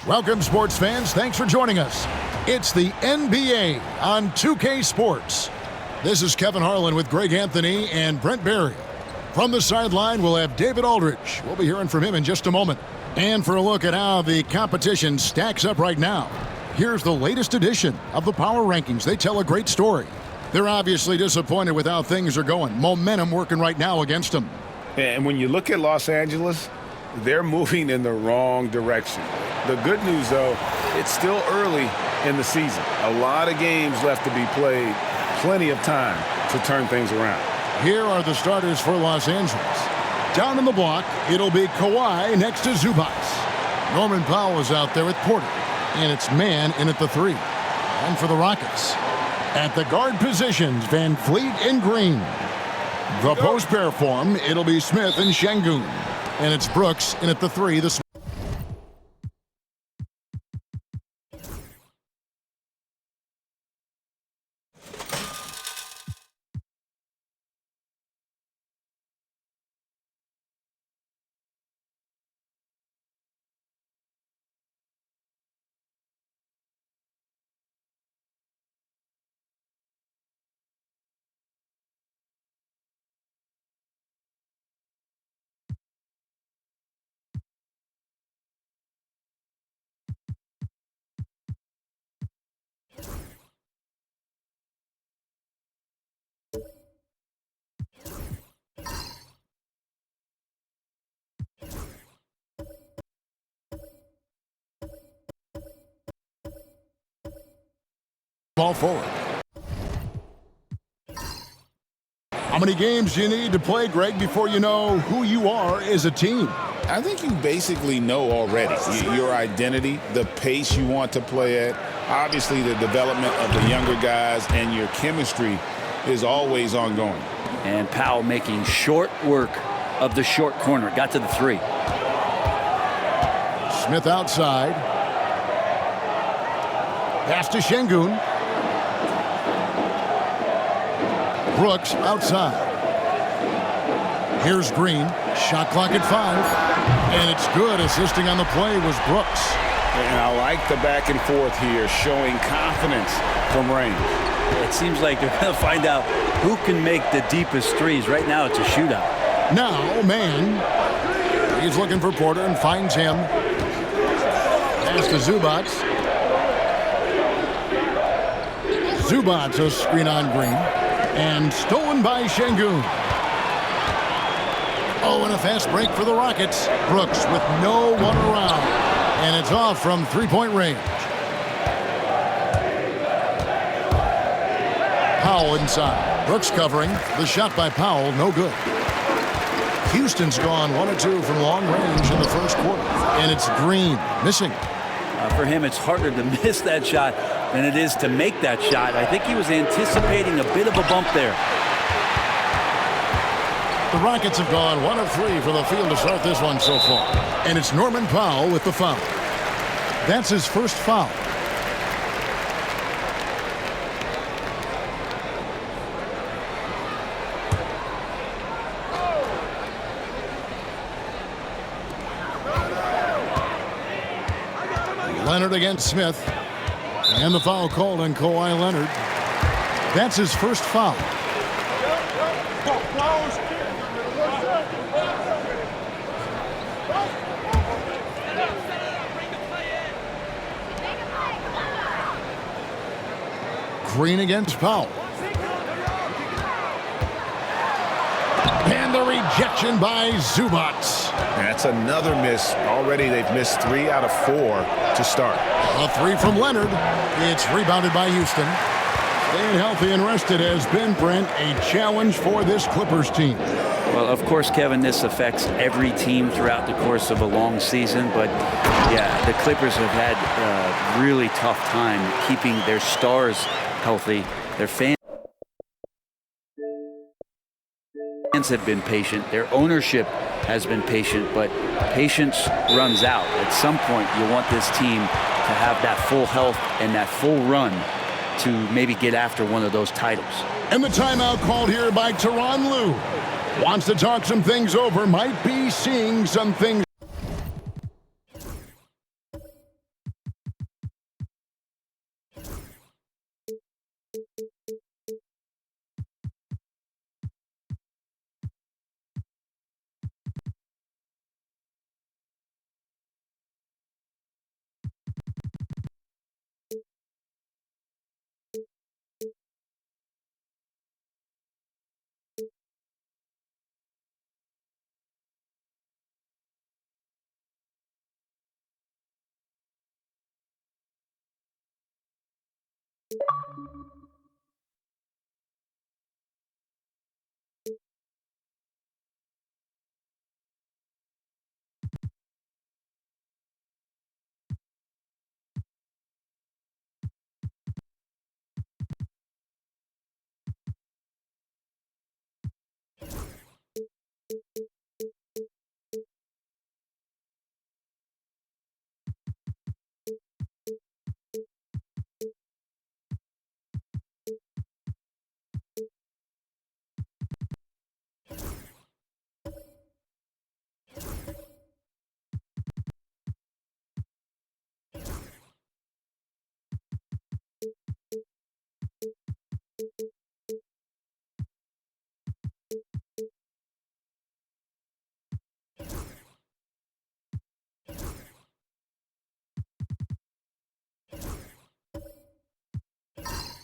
Welcome, sports fans. Thanks for joining us. It's the NBA on 2K Sports. This is Kevin Harlan with Greg Anthony and Brent Barry. From the sideline, we'll have David Aldridge. We'll be hearing from him in just a moment. And for a look at how the competition stacks up right now, here's the latest edition of the Power Rankings. They tell a great story. They're obviously disappointed with how things are going. Momentum working right now against them. And when you look at Los Angeles, they're moving in the wrong direction. The good news, though, it's still early in the season. A lot of games left to be played, plenty of time to turn things around. Here are the starters for Los Angeles. Down in the block, it'll be Kawhi next to Zubac. Norman Powell is out there with Porter, and it's Mann in at the 3. And for the Rockets, at the guard positions, Van Fleet and Green. The post pair form, it'll be Smith and Şengün. And it's Brooks in at the 3. Ball forward. How many games do you need to play, Greg, before you know who you are as a team? I think you basically know already your identity, the pace you want to play at, obviously the development of the younger guys, and your chemistry is always ongoing. And Powell making short work of the short corner. Got to the 3. Smith outside. Pass to Şengün. Brooks outside. Here's Green. Shot clock at 5. And it's good. Assisting on the play was Brooks. And I like the back and forth here, showing confidence from range. It seems like they're going to find out who can make the deepest threes. Right now it's a shootout. Now, Mann. He's looking for Porter and finds him. Pass to Zubac. Zubac, a screen on Green. And stolen by Şengün. Oh, and a fast break for the Rockets. Brooks with no one around. And it's off from three-point range. Powell inside. Brooks covering. The shot by Powell, no good. Houston's gone 1 of 2 from long range in the first quarter. And it's Green missing. For him, it's harder to miss that shot than it is to make that shot. I think he was anticipating a bit of a bump there. The Rockets have gone 1 of 3 from the field to start this one so far. And it's Norman Powell with the foul. That's his first foul. Leonard against Smith. And the foul called on Kawhi Leonard. That's his first foul. Green against Powell. And the rejection by Zubac. That's another miss. Already they've missed 3 out of 4 to start. A 3 from Leonard. It's rebounded by Houston. Staying healthy and rested has been, Brent, a challenge for this Clippers team. Well, of course, Kevin, this affects every team throughout the course of a long season. But, yeah, the Clippers have had a really tough time keeping their stars healthy. Their fans have been patient. Their ownership has been patient, but patience runs out. At some point, you want this team to have that full health and that full run to maybe get after one of those titles. And the timeout called here by Tyronn Lue. Wants to talk some things over, might be seeing some things.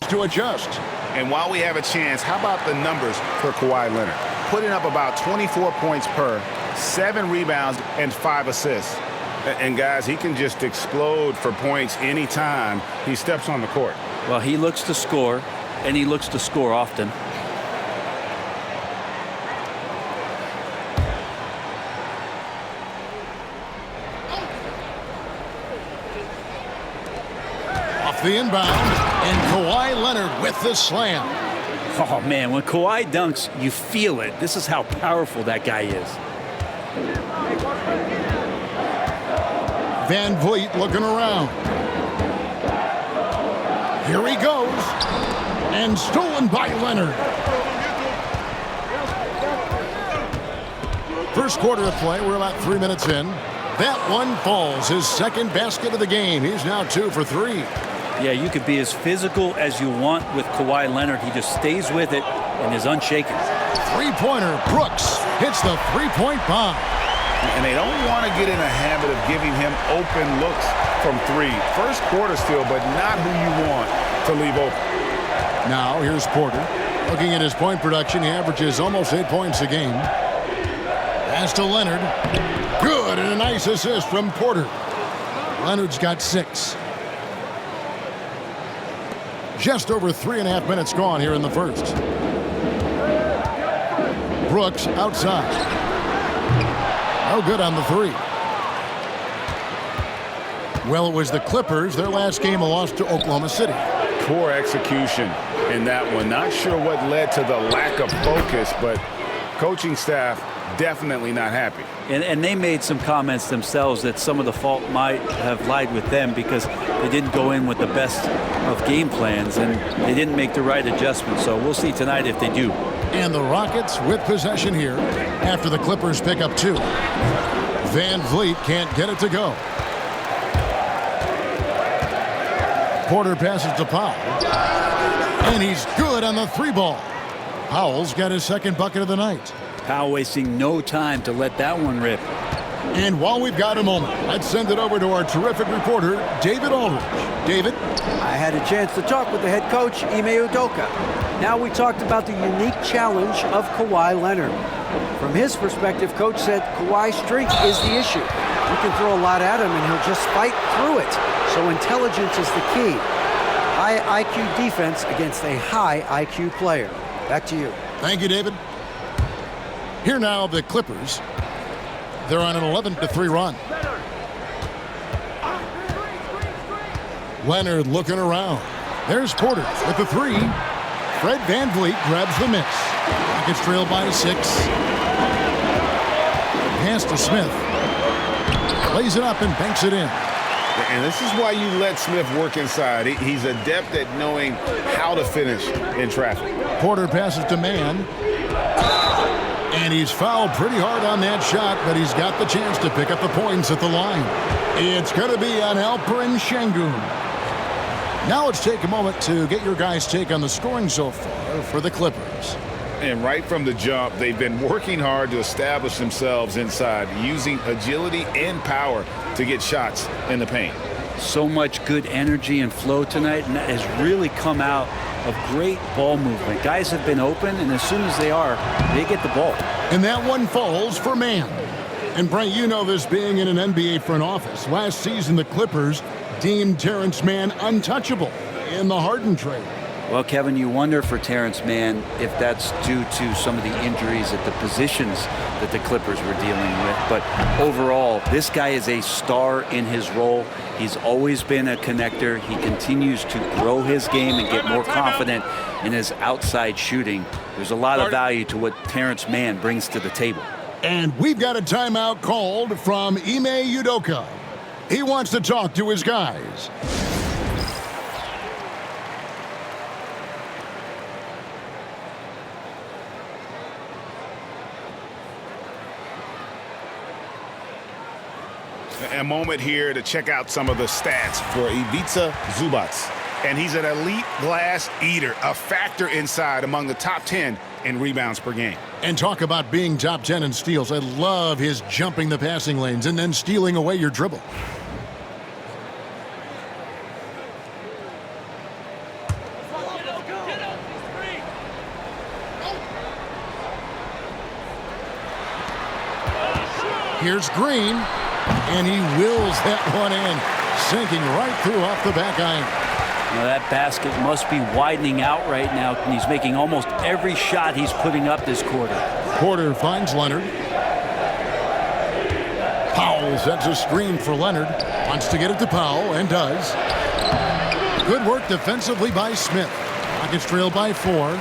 To adjust. And while we have a chance, how about the numbers for Kawhi Leonard? Putting up about 24 points per, 7 rebounds, and 5 assists. And guys, he can just explode for points anytime he steps on the court. Well, he looks to score, and he looks to score often. Off the inbound, and Kawhi Leonard with the slam. Oh, man, when Kawhi dunks, you feel it. This is how powerful that guy is. Van Vliet looking around. Here he goes. And stolen by Leonard. First quarter of play. We're about 3 minutes in. That one falls. His second basket of the game. He's now 2 for 3. Yeah, you could be as physical as you want with Kawhi Leonard. He just stays with it and is unshaken. Three-pointer. Brooks hits the three-point bomb. And they don't want to get in a habit of giving him open looks from 3. First quarter still, but not who you want to leave open. Now here's Porter. Looking at his point production, he averages almost 8 points a game. Pass to Leonard. Good, and a nice assist from Porter. Leonard's got 6. Just over 3.5 minutes gone here in the first. Brooks outside. No good on the 3. Well, it was the Clippers. Their last game, a loss to Oklahoma City. Poor execution in that one. Not sure what led to the lack of focus, but coaching staff definitely not happy. And they made some comments themselves that some of the fault might have lied with them because they didn't go in with the best of game plans and they didn't make the right adjustments. So we'll see tonight if they do. And the Rockets with possession here after the Clippers pick up 2. Van Vliet can't get it to go. Porter passes to Powell. And he's good on the 3-ball. Powell's got his second bucket of the night. Powell wasting no time to let that one rip. And while we've got a moment, let's send it over to our terrific reporter, David Aldridge. David? I had a chance to talk with the head coach, Ime Udoka. Now we talked about the unique challenge of Kawhi Leonard. From his perspective, Coach said Kawhi's strength is the issue. You can throw a lot at him and he'll just fight through it. So intelligence is the key. High IQ defense against a high IQ player. Back to you. Thank you, David. Here now, the Clippers. They're on an 11-3 run. Leonard looking around. There's Porter with the 3. Fred VanVleet grabs the miss. Rockets trail by 6. Pass to Smith. Lays it up and banks it in. And this is why you let Smith work inside. He's adept at knowing how to finish in traffic. Porter passes to Mann. And he's fouled pretty hard on that shot, but he's got the chance to pick up the points at the line. It's going to be on Alperen Sengun. Now let's take a moment to get your guys' take on the scoring so far for the Clippers. And right from the jump, they've been working hard to establish themselves inside, using agility and power to get shots in the paint. So much good energy and flow tonight, and that has really come out of great ball movement. Guys have been open, and as soon as they are, they get the ball. And that one falls for Mann. And Brent, you know this being in an NBA front office. Last season, the Clippers deemed Terrence Mann untouchable. in the Harden trade. Well, Kevin, you wonder for Terrence Mann if that's due to some of the injuries at the positions that the Clippers were dealing with. But overall, this guy is a star in his role. He's always been a connector. He continues to grow his game and get more confident in his outside shooting. There's a lot of value to what Terrence Mann brings to the table. And we've got a timeout called from Ime Udoka. He wants to talk to his guys. A moment here to check out some of the stats for Ivica Zubac. And he's an elite glass eater, a factor inside among the top 10 in rebounds per game. And talk about being top 10 in steals. I love his jumping the passing lanes and then stealing away your dribble. Here's Green, and he wills that one in, sinking right through off the back iron. Now that basket must be widening out right now, and he's making almost every shot he's putting up this quarter. Porter finds Leonard. Powell sets a screen for Leonard. Wants to get it to Powell, and does. Good work defensively by Smith. Rockets trail by 4.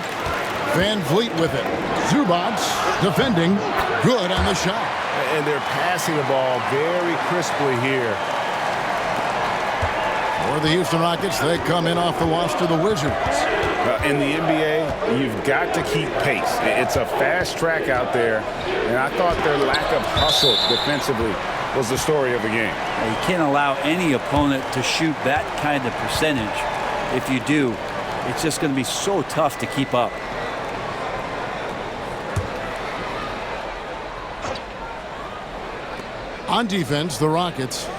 Van Vliet with it. Zubac defending. Good on the shot. And they're passing the ball very crisply here. For the Houston Rockets, they come in off the loss to the Wizards. In the NBA, you've got to keep pace. It's a fast track out there, and I thought their lack of hustle defensively was the story of the game. You can't allow any opponent to shoot that kind of percentage. If you do, it's just going to be so tough to keep up. On defense, the Rockets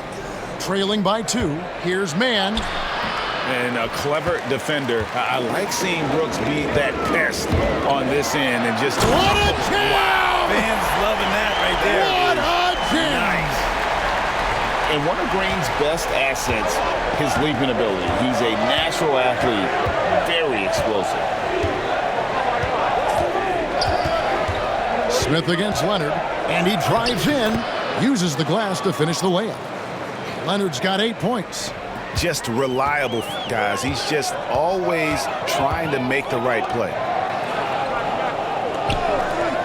trailing by 2. Here's Mann. And a clever defender. I like seeing Brooks be that pest on this end and just... What a jam! Wow, fans loving that right there. What a jam! Nice. And one of Green's best assets, his leaping ability. He's a natural athlete, very explosive. Smith against Leonard, and he drives in. Uses the glass to finish the layup. Leonard's got 8 points. Just reliable, guys. He's just always trying to make the right play.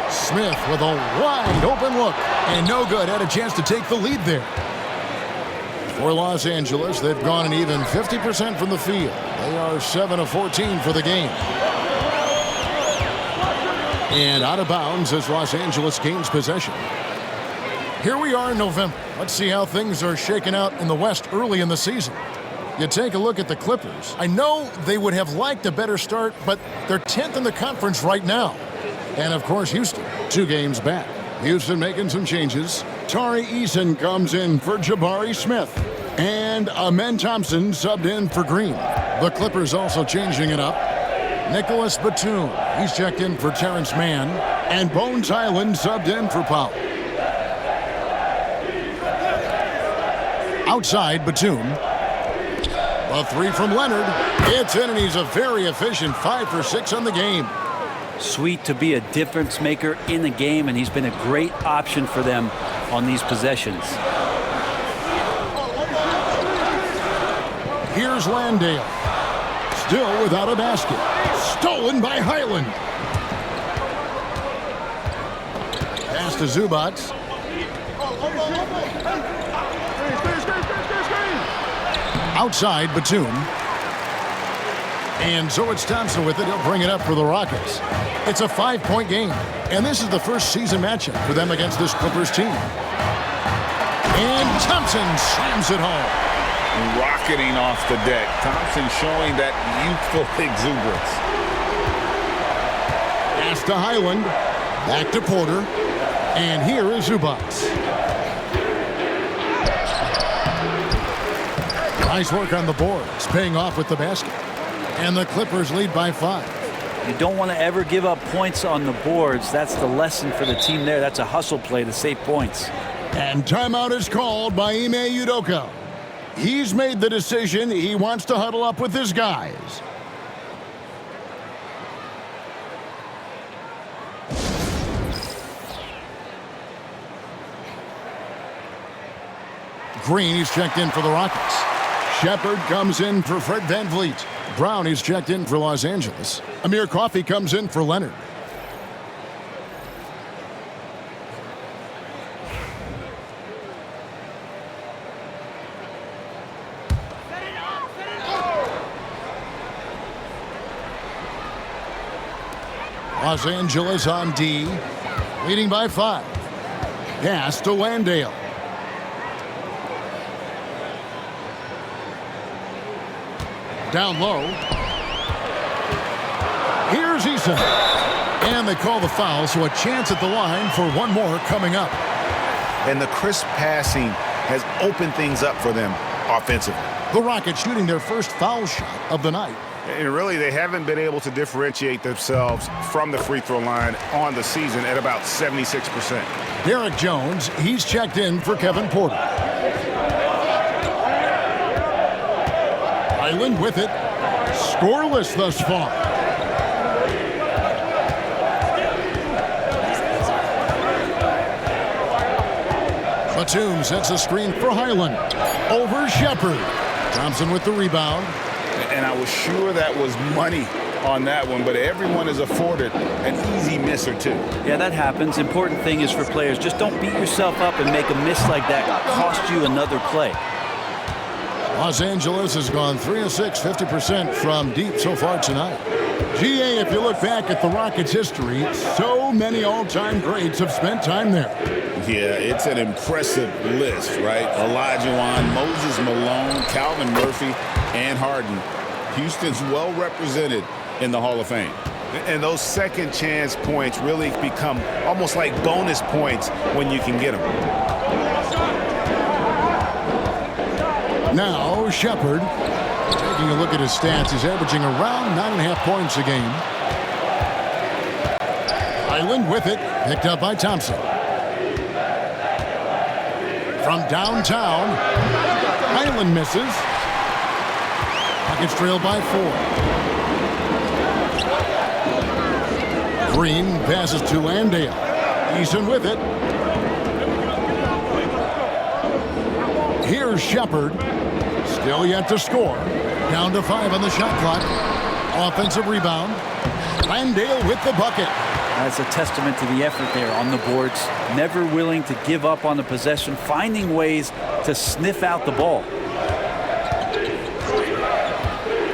Smith with a wide open look, and no good. Had a chance to take the lead there. For Los Angeles, they've gone an even 50% from the field. They are 7 of 14 for the game. And out of bounds as Los Angeles gains possession. Here we are in November. Let's see how things are shaking out in the West early in the season. You take a look at the Clippers. I know they would have liked a better start, but they're 10th in the conference right now. And, of course, Houston, 2 games back. Houston making some changes. Tari Eason comes in for Jabari Smith. And Amen Thompson subbed in for Green. The Clippers also changing it up. Nicholas Batum, he's checked in for Terrence Mann. And Bones Highland subbed in for Powell. Outside, Batum. A 3 from Leonard. It's in, and he's a very efficient 5 for 6 on the game. Sweet to be a difference maker in the game, and he's been a great option for them on these possessions. Here's Landale. Still without a basket. Stolen by Highland. Pass to Zubac. Outside, Batum. And so it's Thompson with it. He'll bring it up for the Rockets. It's a 5-point game. And this is the first season matchup for them against this Clippers team. And Thompson slams it home. Rocketing off the deck. Thompson showing that youthful exuberance. Pass to Highland. Back to Porter. And here is Zubac. Nice work on the boards, paying off with the basket. And the Clippers lead by 5. You don't want to ever give up points on the boards. That's the lesson for the team there. That's a hustle play to save points. And timeout is called by Ime Udoka. He's made the decision. He wants to huddle up with his guys. Green, he's checked in for the Rockets. Shepard comes in for Fred VanVleet. Brown, he's checked in for Los Angeles. Amir Coffey comes in for Leonard. Los Angeles on D, leading by 5. Pass to Landale. Down low. Here's Eason. And they call the foul, so a chance at the line for one more coming up. And the crisp passing has opened things up for them offensively. The Rockets shooting their first foul shot of the night. And really, they haven't been able to differentiate themselves from the free throw line on the season at about 76%. Derek Jones, he's checked in for Kevin Porter. Island with it. Scoreless thus far. Batum sets a screen for Highland. Over Shepard. Thompson with the rebound. And I was sure that was money on that one, but everyone is afforded an easy miss or two. Yeah, that happens. Important thing is for players, just don't beat yourself up and make a miss like that cost you another play. Los Angeles has gone 3 of 6, 50% from deep so far tonight. GA, if you look back at the Rockets' history, so many all-time greats have spent time there. Yeah, it's an impressive list, right? Olajuwon, Moses Malone, Calvin Murphy, and Harden. Houston's well represented in the Hall of Fame. And those second chance points really become almost like bonus points when you can get them. Now, Shepard, taking a look at his stats, he's averaging around 9.5 points a game. Island with it, picked up by Thompson. From downtown, Island misses. Rockets trail by 4. Green passes to Landale. Eason with it. Here's Shepard. Still yet to score. Down to 5 on the shot clock. Offensive rebound. Landale with the bucket. That's a testament to the effort there on the boards. Never willing to give up on the possession, finding ways to sniff out the ball.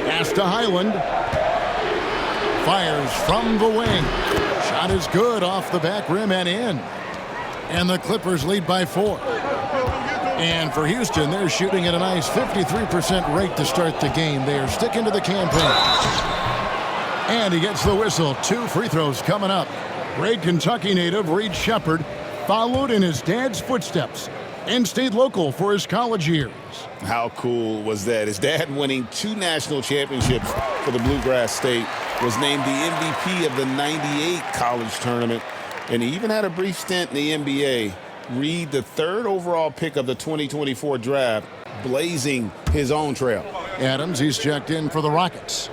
Pass to Highland. Fires from the wing. Shot is good off the back rim and in. And the Clippers lead by 4. And for Houston, they're shooting at a nice 53% rate to start the game. They are sticking to the campaign. And he gets the whistle. 2 free throws coming up. Great Kentucky native Reed Shepard followed in his dad's footsteps and stayed local for his college years. How cool was that? His dad, winning 2 national championships for the Bluegrass State, was named the MVP of the '98 college tournament, and he even had a brief stint in the NBA. Reed, the 3rd overall pick of the 2024 draft, blazing his own trail. Adams, he's checked in for the Rockets.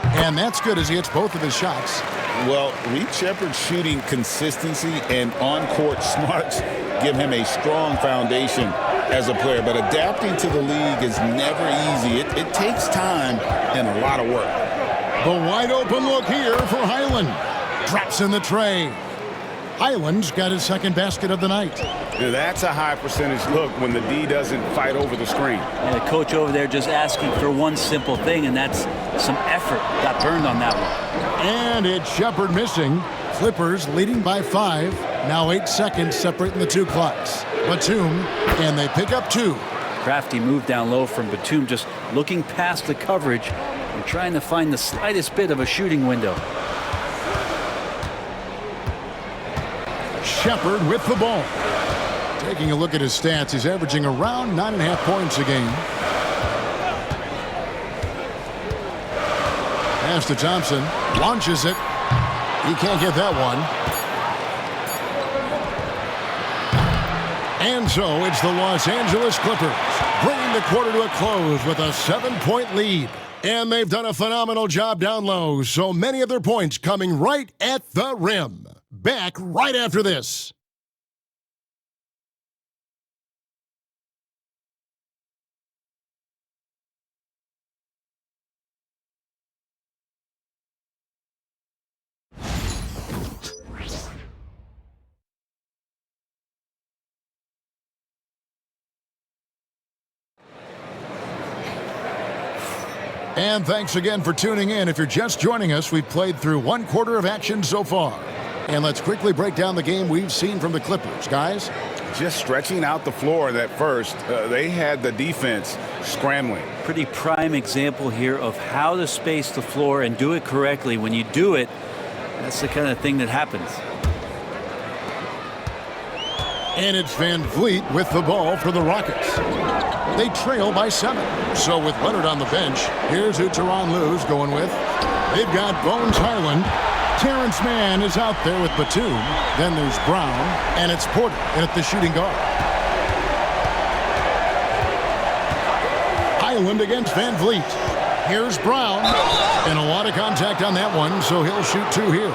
And that's good as he hits both of his shots. Well, Reed Shepard's shooting consistency and on-court smarts give him a strong foundation as a player, but adapting to the league is never easy. It takes time and a lot of work. The wide open look here for Highland. Drops in the tray. Highland's got his 2nd basket of the night. Yeah, that's a high percentage look when the D doesn't fight over the screen. And the coach over there just asking for one simple thing, and that's some effort. Got burned on that one. And it's Shepard missing. Clippers leading by 5. Now 8 seconds separating the 2 clocks. Batum, and they pick up 2. Crafty move down low from Batum, just looking past the coverage and trying to find the slightest bit of a shooting window. Shepard with the ball. Taking a look at his stats, he's averaging around 9.5 points a game. Pass to Thompson. Launches it. He can't get that one. And so it's the Los Angeles Clippers bringing the quarter to a close with a 7-point lead. And they've done a phenomenal job down low, so many of their points coming right at the rim. Back right after this. And thanks again for tuning in. If you're just joining us, we've played through one quarter of action so far. And let's quickly break down the game we've seen from the Clippers, guys. Just stretching out the floor at first. They had the defense scrambling. Pretty prime example here of how to space the floor and do it correctly. When you do it, that's the kind of thing that happens. And it's Van Vliet with the ball for the Rockets. They trail by 7. So with Leonard on the bench, here's who Tyronn Lue's going with. They've got Bones Hyland. Terrence Mann is out there with Batum. Then there's Brown, and it's Porter at the shooting guard. Hyland against Van Vliet. Here's Brown, and a lot of contact on that one, so he'll shoot 2 here.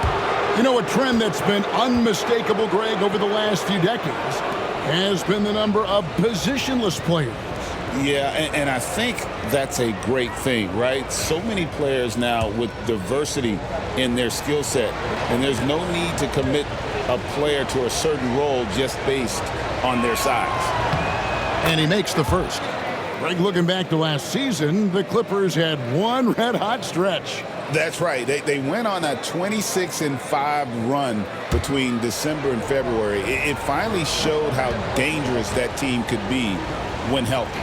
You know, a trend that's been unmistakable, Greg, over the last few decades has been the number of positionless players. Yeah, and I think that's a great thing, right? So many players now with diversity in their skill set, and there's no need to commit a player to a certain role just based on their size. And he makes the first. Greg, looking back to last season, the Clippers had one red-hot stretch. That's right. They went on a 26-5 run between December and February. It finally showed how dangerous that team could be when healthy.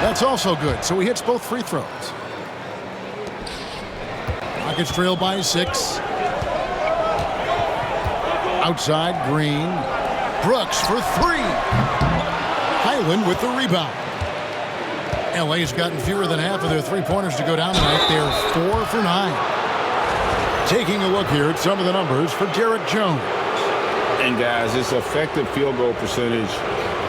That's also good. So he hits both free throws. Rockets trail by 6. Outside, Green. Brooks for 3. Hyland with the rebound. LA's gotten fewer than half of their three-pointers to go down tonight. They're 4 for 9. Taking a look here at some of the numbers for Derek Jones. And guys, this effective field goal percentage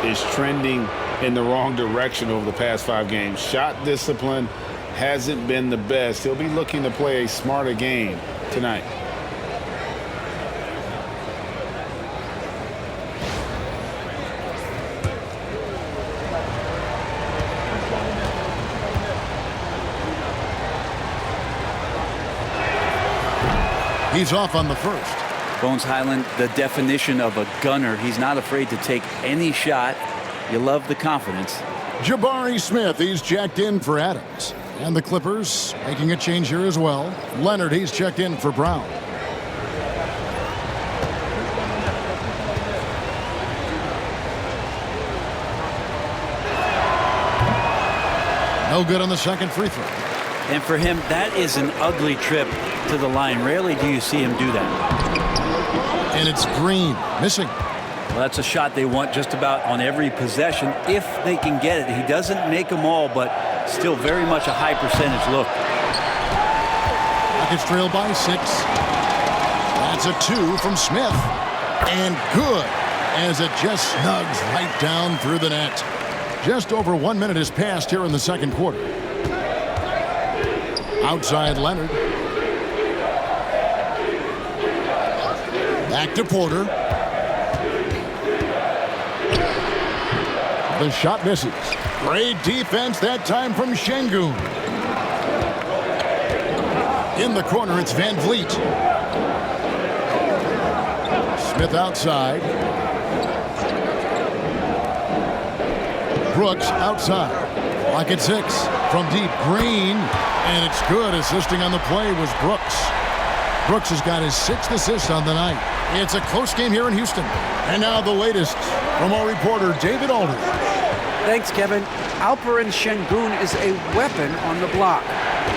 is trending in the wrong direction over the past 5 games. Shot discipline hasn't been the best. He'll be looking to play a smarter game tonight. He's off on the first. Bones Hyland, the definition of a gunner. He's not afraid to take any shot. You love the confidence. Jabari Smith, he's checked in for Adams. And the Clippers making a change here as well. Leonard, he's checked in for Brown. No good on the second free throw. And for him, that is an ugly trip to the line. Rarely do you see him do that. And it's Green, missing. Well, that's a shot they want just about on every possession if they can get it. He doesn't make them all, but still very much a high percentage look. Rockets trail by 6. That's a 2 from Smith. And good, as it just snugs right down through the net. Just over 1 minute has passed here in the second quarter. Outside Leonard. Back to Porter. The shot misses. Great defense that time from Şengün. In the corner, it's Van Vliet. Smith outside. Brooks outside. Rocket 6 from deep. Green. And it's good. Assisting on the play was Brooks. Brooks has got his 6th assist on the night. It's a close game here in Houston. And now the latest from our reporter, David Aldridge. Thanks, Kevin. Alperen Şengün is a weapon on the block.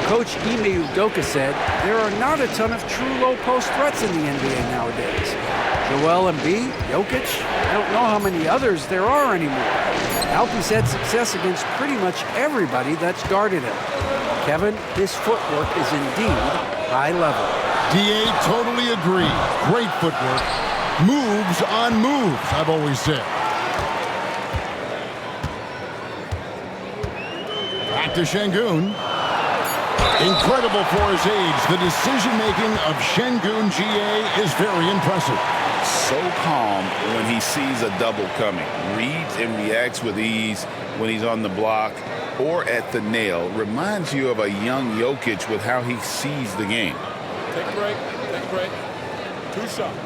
Coach Ime Udoka said there are not a ton of true low-post threats in the NBA nowadays. Joel Embiid, Jokic, I don't know how many others there are anymore. Alpie's had success against pretty much everybody that's guarded him. Kevin, his footwork is indeed high level. DA totally agree. Great footwork. Moves on moves, I've always said. Back to Şengün. Incredible for his age. The decision-making of Şengün GA is very impressive. So calm when he sees a double coming. Reads and reacts with ease when he's on the block or at the nail. Reminds you of a young Jokic with how he sees the game. Take a break. Take a break. 2 shots.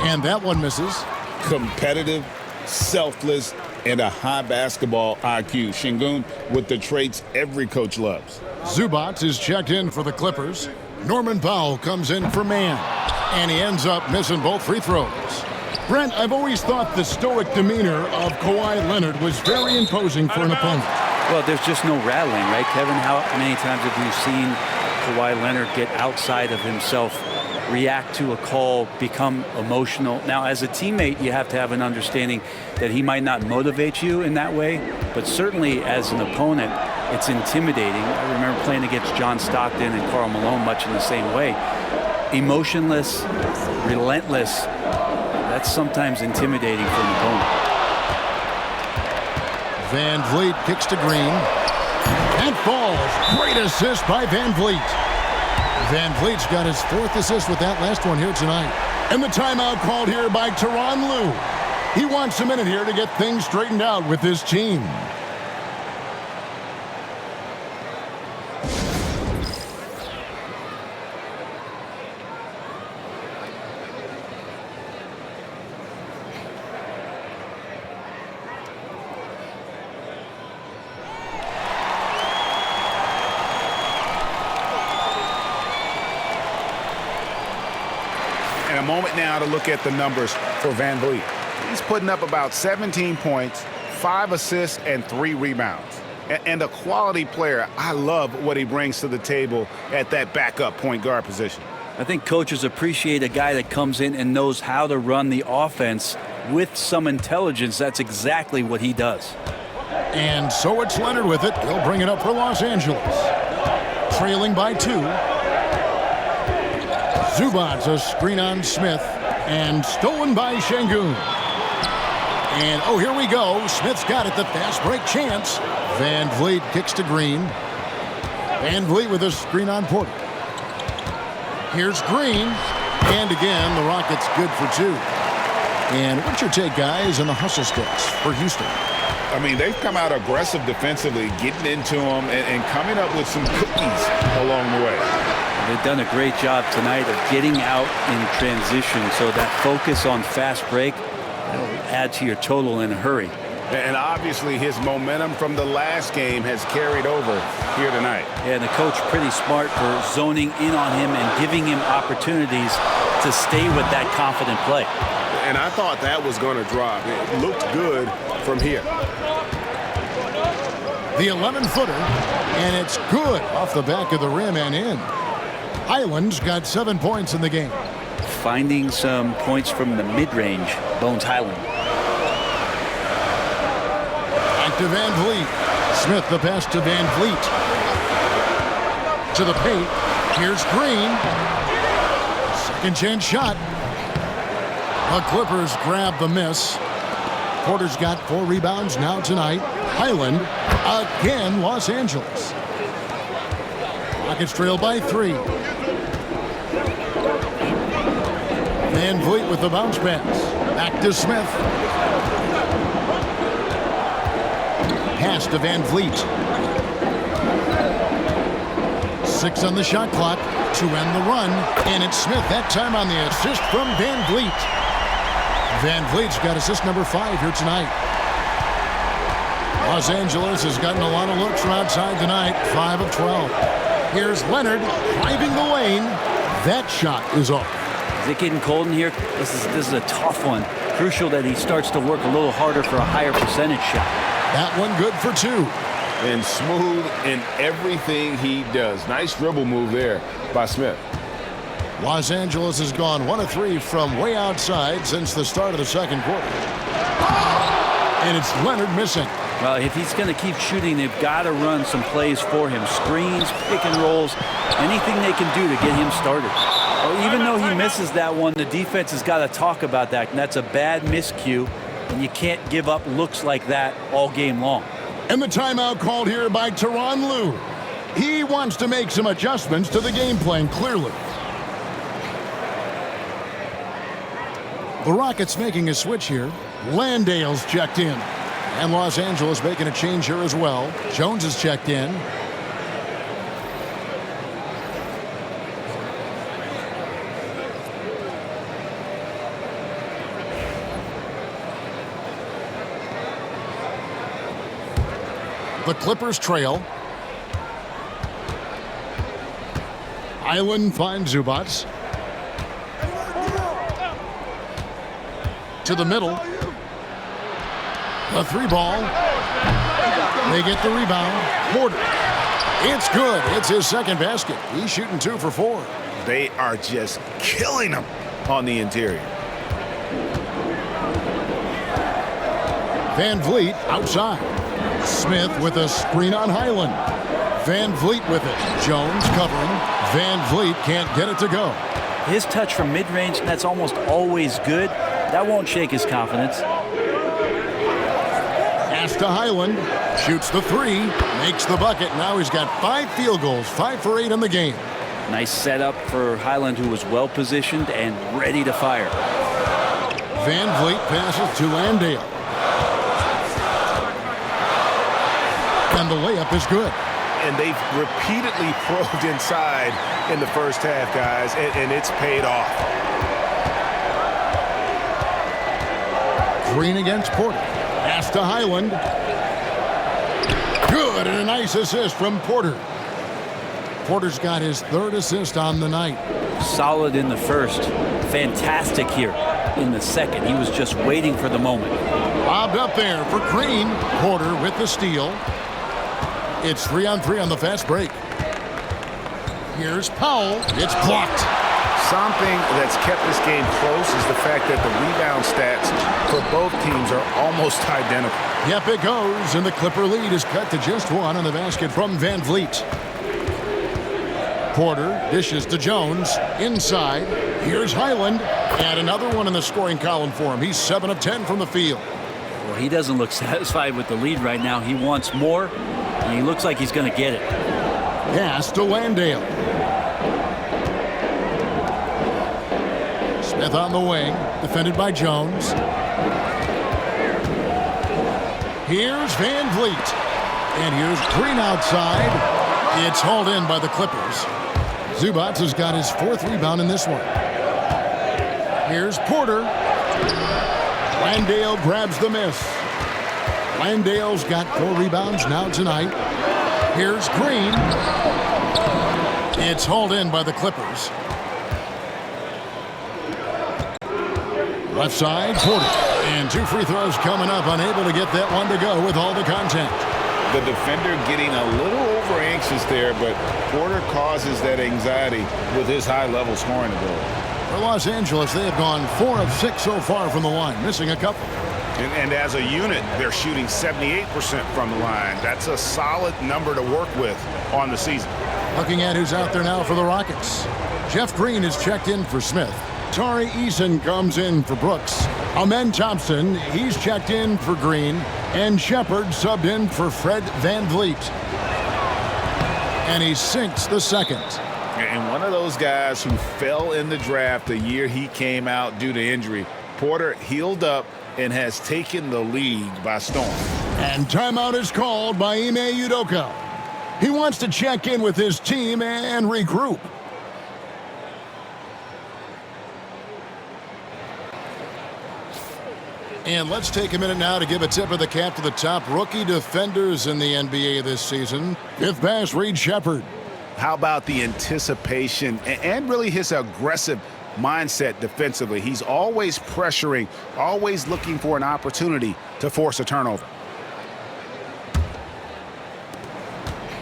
And that one misses. Competitive, selfless, and a high basketball IQ. Şengün with the traits every coach loves. Zubac is checked in for the Clippers. Norman Powell comes in for man. And he ends up missing both free throws. Brent, I've always thought the stoic demeanor of Kawhi Leonard was very imposing for an opponent. Well, there's just no rattling, right, Kevin? How many times have you seen Kawhi Leonard get outside of himself, react to a call, become emotional? Now, as a teammate, you have to have an understanding that he might not motivate you in that way, but certainly as an opponent, it's intimidating. I remember playing against John Stockton and Karl Malone much in the same way. Emotionless, relentless, that's sometimes intimidating for an opponent. Van Vliet kicks to Green. And falls. Great assist by Van Vliet. Van Vliet's got his 4th assist with that last one here tonight. And the timeout called here by Tyronn Lue. He wants a minute here to get things straightened out with his team. And a moment now to look at the numbers for Van Vliet. He's putting up about 17 points, 5 assists, and 3 rebounds. And a quality player. I love what he brings to the table at that backup point guard position. I think coaches appreciate a guy that comes in and knows how to run the offense with some intelligence. That's exactly what he does. And so it's Leonard with it. He'll bring it up for Los Angeles. Trailing by 2. Zubac, a screen on Smith, and stolen by Şengün. And, oh, here we go. Smith's got it, the fast break chance. Van Vliet kicks to Green. Van Vliet with a screen on Porter. Here's Green. And again, the Rockets good for 2. And what's your take, guys, on the hustle sticks for Houston? I mean, they've come out aggressive defensively, getting into them and coming up with some cookies along the way. They've done a great job tonight of getting out in transition, so that focus on fast break will add to your total in a hurry. And obviously his momentum from the last game has carried over here tonight. Yeah, and the coach pretty smart for zoning in on him and giving him opportunities to stay with that confident play. And I thought that was going to drop. It looked good from here. The 11-footer, and it's good off the back of the rim and in. Highland's got 7 points in the game. Finding some points from the mid-range, Bones Highland. Back to Van Vliet. Smith the pass to Van Vliet. To the paint. Here's Green. Second chance shot. The Clippers grab the miss. Porter's got 4 rebounds now tonight. Highland again, Los Angeles. Rockets trail by 3. Van Vliet with the bounce pass. Back to Smith. Pass to Van Vliet. 6 on the shot clock to end the run. And it's Smith that time on the assist from Van Vliet. Van Vliet's got assist number 5 here tonight. Los Angeles has gotten a lot of looks from outside tonight. 5 of 12. Here's Leonard driving the lane. That shot is off. Is it getting cold in here? This is a tough one. Crucial that he starts to work a little harder for a higher percentage shot. That one good for 2. And smooth in everything he does. Nice dribble move there by Smith. Los Angeles has gone 1 of 3 from way outside since the start of the second quarter. And it's Leonard missing. Well, if he's going to keep shooting, they've got to run some plays for him. Screens, pick and rolls, anything they can do to get him started. Well, even though he misses that one, the defense has got to talk about that. And that's a bad miscue. And you can't give up looks like that all game long. And the timeout called here by Tyronn Lue. He wants to make some adjustments to the game plan, clearly. The Rockets making a switch here. Landale's checked in. And Los Angeles making a change here as well. Jones is checked in. The Clippers trail. Highland finds Zubac. To the middle. A three ball. They get the rebound. Porter. It's good. It's his second basket. He's shooting 2 for 4. They are just killing them on the interior. Van Vliet outside. Smith with a screen on Highland. Van Vliet with it. Jones covering. Van Vliet can't get it to go. His touch from mid-range, that's almost always good. That won't shake his confidence. Pass to Highland. Shoots the 3. Makes the bucket. Now he's got 5 field goals. 5 for 8 in the game. Nice setup for Highland, who was well positioned and ready to fire. Van Vliet passes to Landale. And the layup is good. And they've repeatedly probed inside in the first half, guys, and it's paid off. Green against Porter. Pass to Highland. Good, and a nice assist from Porter. Porter's got his 3rd assist on the night. Solid in the first. Fantastic here in the second. He was just waiting for the moment. Bobbed up there for Green. Porter with the steal. It's 3-on-3 on the fast break. Here's Powell. It's blocked. Something that's kept this game close is the fact that the rebound stats for both teams are almost identical. Yep, it goes, and the Clipper lead is cut to just 1 on the basket from Van Vliet. Porter dishes to Jones. Inside. Here's Highland. And another one in the scoring column for him. He's 7 of 10 from the field. Well, he doesn't look satisfied with the lead right now. He wants more, and he looks like he's going to get it. Pass to Landale. Smith on the wing, defended by Jones. Here's Van Vliet. And here's Green outside. It's hauled in by the Clippers. Zubac has got his 4th rebound in this one. Here's Porter. Landale grabs the miss. Landale's got 4 rebounds now tonight. Here's Green. It's hauled in by the Clippers. Left side, Porter. And 2 free throws coming up, unable to get that one to go with all the contact. The defender getting a little over anxious there, but Porter causes that anxiety with his high-level scoring ability. For Los Angeles, they have gone 4 of 6 so far from the line, missing a couple. And as a unit, they're shooting 78% from the line. That's a solid number to work with on the season. Looking at who's out there now for the Rockets. Jeff Green is checked in for Smith. Tari Eason comes in for Brooks. Amen Thompson, he's checked in for Green. And Shepard subbed in for Fred Van Vliet. And he sinks the second. And one of those guys who fell in the draft the year he came out due to injury. Porter healed up and has taken the league by storm. And timeout is called by Ime Udoka. He wants to check in with his team and regroup. And let's take a minute now to give a tip of the cap to the top rookie defenders in the NBA this season. 5th best, Reed Shepard. How about the anticipation and really his aggressive mindset defensively? He's always pressuring, always looking for an opportunity to force a turnover.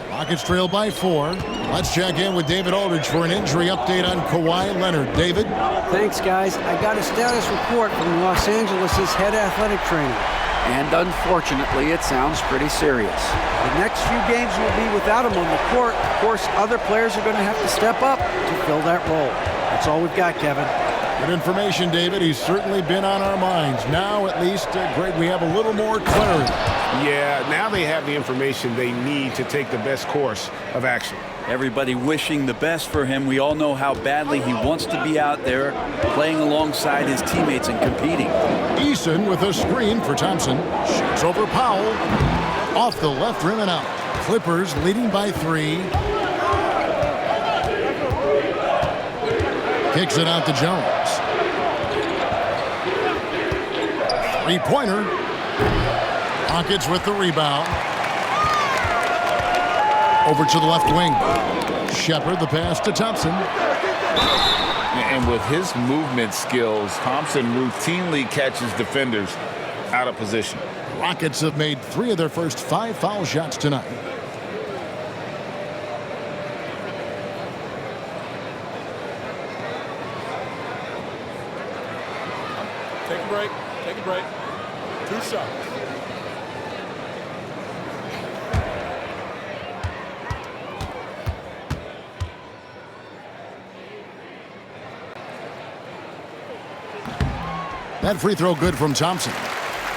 Rockets trail by 4. Let's check in with David Aldridge for an injury update on Kawhi Leonard. David? Thanks, guys. I got a status report from Los Angeles' head athletic trainer. And unfortunately, it sounds pretty serious. The next few games will be without him on the court. Of course, other players are going to have to step up to fill that role. That's all we've got, Kevin. Good information, David. He's certainly been on our minds. Now, at least, Greg, we have a little more clarity. Yeah, now they have the information they need to take the best course of action. Everybody wishing the best for him. We all know how badly he wants to be out there playing alongside his teammates and competing. Eason with a screen for Thompson. Shoots over Powell. Off the left rim and out. Clippers leading by 3. Kicks it out to Jones. Three-pointer. Rockets with the rebound. Over to the left wing. Shepherd the pass to Thompson. And with his movement skills, Thompson routinely catches defenders out of position. Rockets have made 3 of their first 5 foul shots tonight. Take a break. Take a break. 2 shots. That free throw good from Thompson.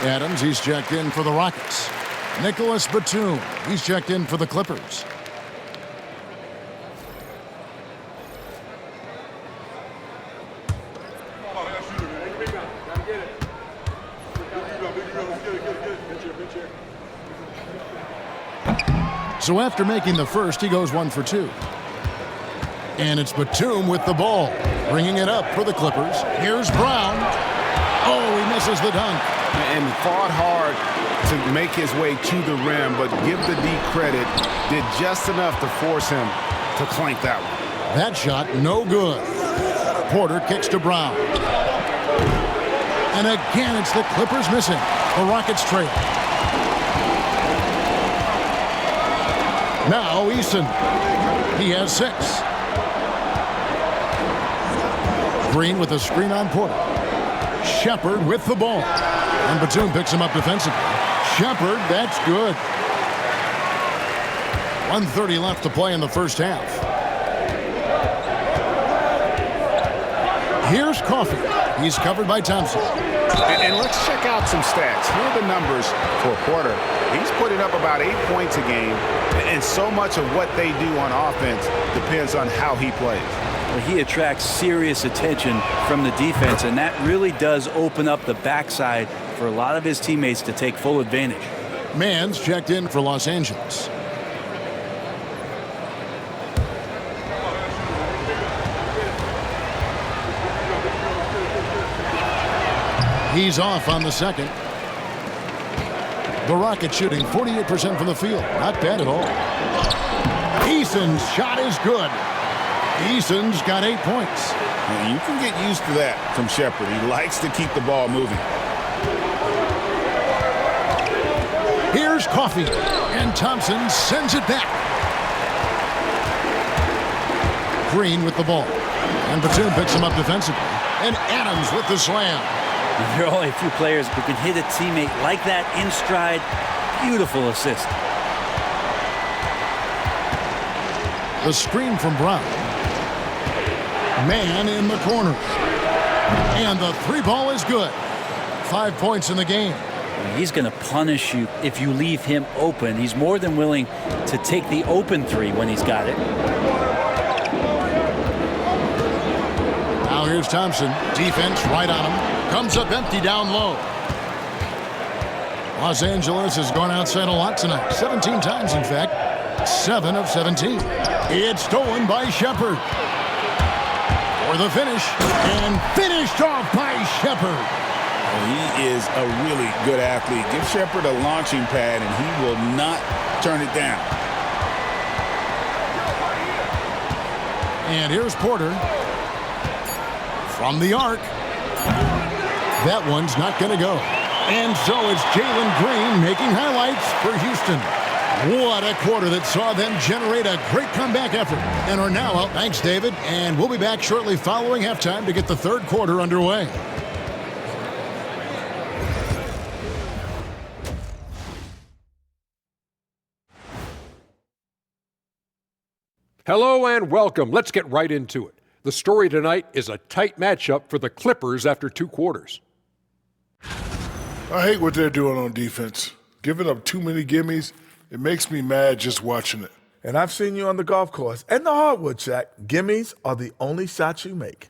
Adams, he's checked in for the Rockets. Nicholas Batum, he's checked in for the Clippers. So after making the first, he goes 1 for 2. And it's Batum with the ball, bringing it up for the Clippers. Here's Brown. Oh, he misses the dunk. And fought hard to make his way to the rim, but give the D credit, did just enough to force him to clank that one. That shot, no good. Porter kicks to Brown. And again, it's the Clippers missing. The Rockets trail. Now Eason. He has 6. Green with a screen on Porter. Shepherd with the ball. And Batum picks him up defensively. Shepherd, that's good. 1:30 left to play in the first half. Here's Coffey. He's covered by Thompson. And let's check out some stats. Here are the numbers for Porter. He's putting up about 8 points a game, and so much of what they do on offense depends on how he plays. Well, he attracts serious attention from the defense, and that really does open up the backside for a lot of his teammates to take full advantage. Mann's checked in for Los Angeles. He's off on the second. The Rockets shooting 48% from the field. Not bad at all. Eason's shot is good. Eason's got 8 points. And you can get used to that from Shepherd. He likes to keep the ball moving. Here's Coffey. And Thompson sends it back. Green with the ball. And Batum picks him up defensively. And Adams with the slam. There are only a few players who can hit a teammate like that in stride. Beautiful assist. The screen from Brown. Man in the corner. And the 3 ball is good. 5 points in the game. He's going to punish you if you leave him open. He's more than willing to take the open 3 when he's got it. Now here's Thompson. Defense right on him. Comes up empty down low. Los Angeles has gone outside a lot tonight. 17 times, in fact. 7 of 17. It's stolen by Shepherd. For the finish. And finished off by Shepherd. He is a really good athlete. Give Shepherd a launching pad, and he will not turn it down. And here's Porter. From the arc. That one's not going to go. And so it's Jalen Green making highlights for Houston. What a quarter that saw them generate a great comeback effort. And are now out. Thanks, David. And we'll be back shortly following halftime to get the third quarter underway. Hello and welcome. Let's get right into it. The story tonight is a tight matchup for the Clippers after 2 quarters. I hate what they're doing on defense. Giving up too many gimmies, it makes me mad just watching it. And I've seen you on the golf course and the hardwood, Shaq. Gimmies are the only shots you make.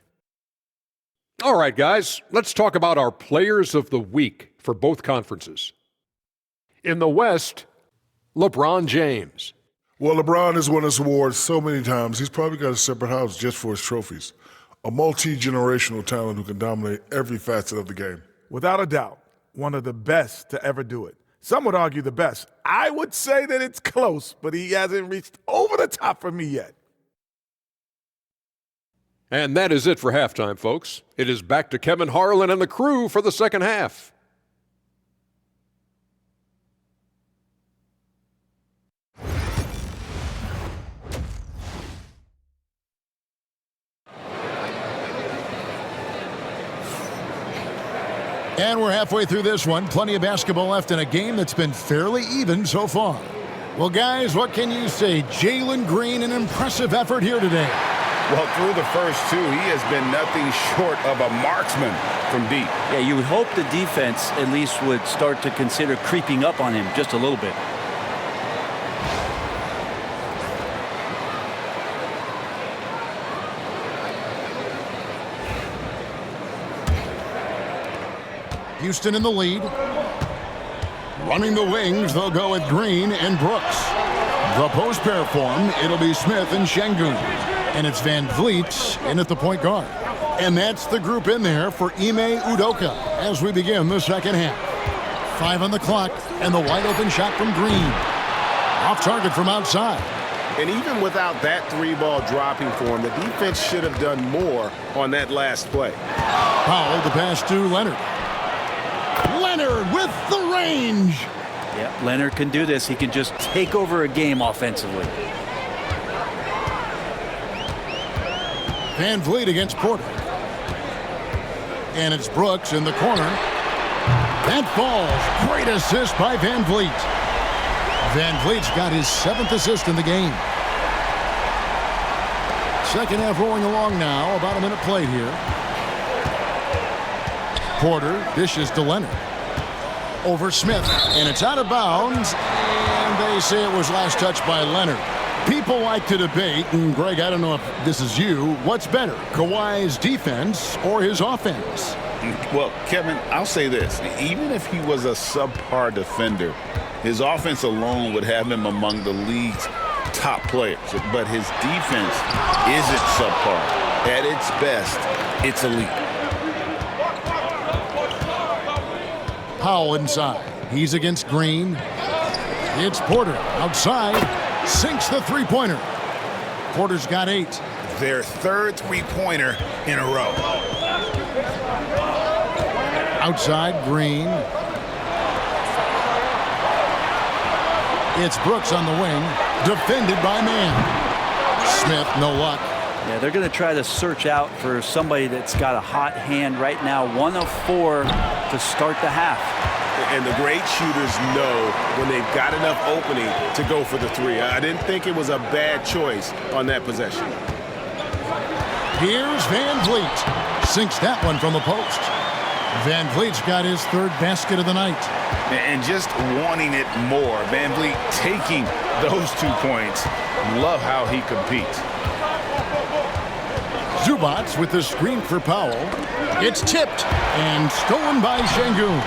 All right, guys, let's talk about our players of the week for both conferences. In the West, LeBron James. Well, LeBron has won this award so many times, he's probably got a separate house just for his trophies. A multi-generational talent who can dominate every facet of the game. Without a doubt, one of the best to ever do it. Some would argue the best. I would say that it's close, but he hasn't reached over the top for me yet. And that is it for halftime, folks. It is back to Kevin Harlan and the crew for the second half. And we're halfway through this one. Plenty of basketball left in a game that's been fairly even so far. Well, guys, what can you say? Jalen Green, an impressive effort here today. Well, through the first 2, he has been nothing short of a marksman from deep. Yeah, you would hope the defense at least would start to consider creeping up on him just a little bit. Houston in the lead. Running the wings, they'll go with Green and Brooks. The post pair form, it'll be Smith and Şengün. And it's Van Vliet in at the point guard. And that's the group in there for Ime Udoka as we begin the second half. 5 on the clock, and the wide open shot from Green. Off target from outside. And even without that 3-ball dropping for him, the defense should have done more on that last play. Powell, the pass to Leonard. Leonard with the range. Yeah, Leonard can do this. He can just take over a game offensively. Van Vliet against Porter. And it's Brooks in the corner. That falls. Great assist by Van Vliet. Van Vliet's got his 7th assist in the game. Second half rolling along now. About a minute played here. Porter dishes to Leonard. Over Smith, and it's out of bounds, and they say it was last touched by Leonard. People like to debate, and Greg, I don't know if this is you, what's better, Kawhi's defense or his offense? Well, Kevin, I'll say this. Even if he was a subpar defender, his offense alone would have him among the league's top players. But his defense isn't subpar. At its best, it's elite. Powell inside. He's against Green. It's Porter outside. Sinks the three-pointer. Porter's got 8. Their 3rd 3-pointer in a row. Outside, Green. It's Brooks on the wing. Defended by Mann. Smith, no luck. Yeah, they're going to try to search out for somebody that's got a hot hand right now. 1 of 4 to start the half. And the great shooters know when they've got enough opening to go for the 3. I didn't think it was a bad choice on that possession. Here's Van Vliet. Sinks that one from the post. Van Vliet's got his 3rd basket of the night. And just wanting it more. Van Vliet taking those 2 points. Love how he competes. Zubac with the screen for Powell. It's tipped and stolen by Şengün.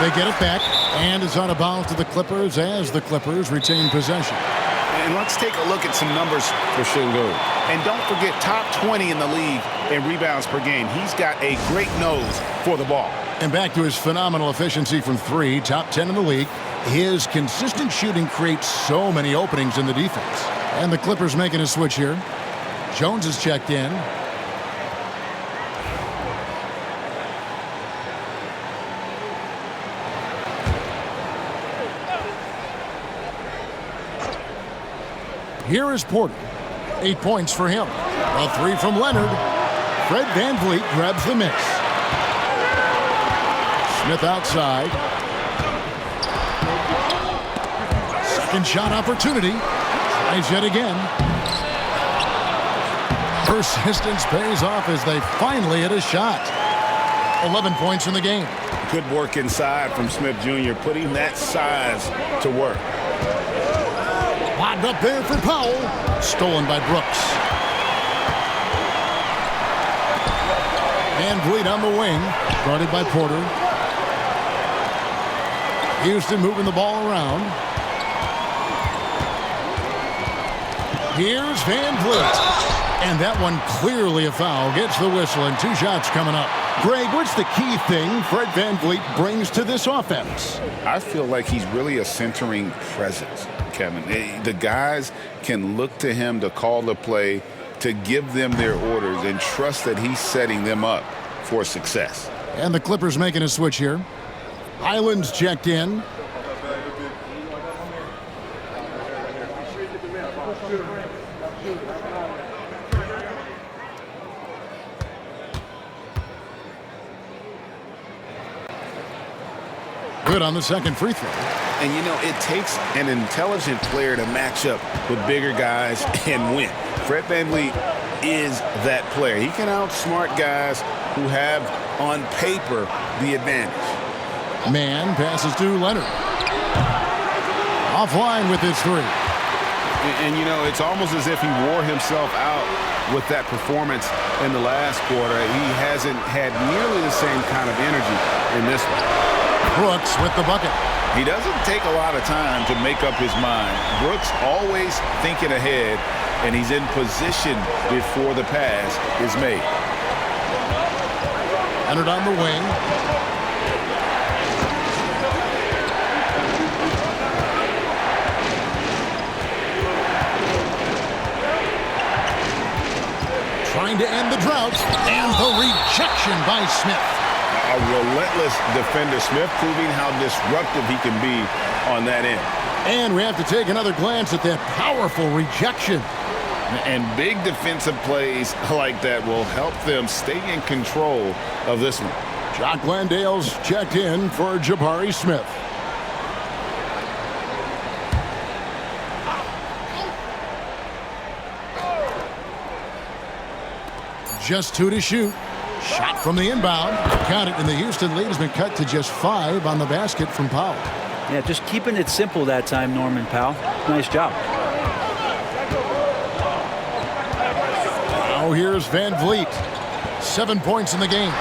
They get it back, and it's out of bounds to the Clippers as the Clippers retain possession. And let's take a look at some numbers for Şengün. And don't forget, top 20 in the league in rebounds per game. He's got a great nose for the ball. And back to his phenomenal efficiency from 3, top 10 in the league. His consistent shooting creates so many openings in the defense. And the Clippers making a switch here. Jones is checked in. Here is Porter. 8 points for him. A 3 from Leonard. Fred VanVleet grabs the miss. Smith outside. Second shot opportunity. Tries yet again. Persistence pays off as they finally hit a shot. 11 points in the game. Good work inside from Smith Jr., putting that size to work. Lobbed up there for Powell. Stolen by Brooks. Van Vliet on the wing. Guarded by Porter. Houston moving the ball around. Here's Van Vliet. And that one clearly a foul. Gets the whistle and 2 shots coming up. Greg, what's the key thing Fred VanVleet brings to this offense? I feel like he's really a centering presence, Kevin. The guys can look to him to call the play, to give them their orders, and trust that he's setting them up for success. And the Clippers making a switch here. Highland's checked in. Good on the second free throw. And, you know, it takes an intelligent player to match up with bigger guys and win. Fred VanVleet is that player. He can outsmart guys who have, on paper, the advantage. Man passes to Leonard. Offline with his 3. And, you know, it's almost as if he wore himself out with that performance in the last quarter. He hasn't had nearly the same kind of energy in this one. Brooks with the bucket. He doesn't take a lot of time to make up his mind. Brooks always thinking ahead, and he's in position before the pass is made. Leonard on the wing. Trying to end the drought, and the rejection by Smith. A relentless defender. Smith proving how disruptive he can be on that end. And we have to take another glance at that powerful rejection. And big defensive plays like that will help them stay in control of this one. Jock Landale's checked in for Jabari Smith. Just 2 to shoot. Shot from the inbound. Count it, and the Houston lead has been cut to just 5 on the basket from Powell. Yeah, just keeping it simple that time, Norman Powell. Nice job. Now here's VanVleet. 7 points in the game.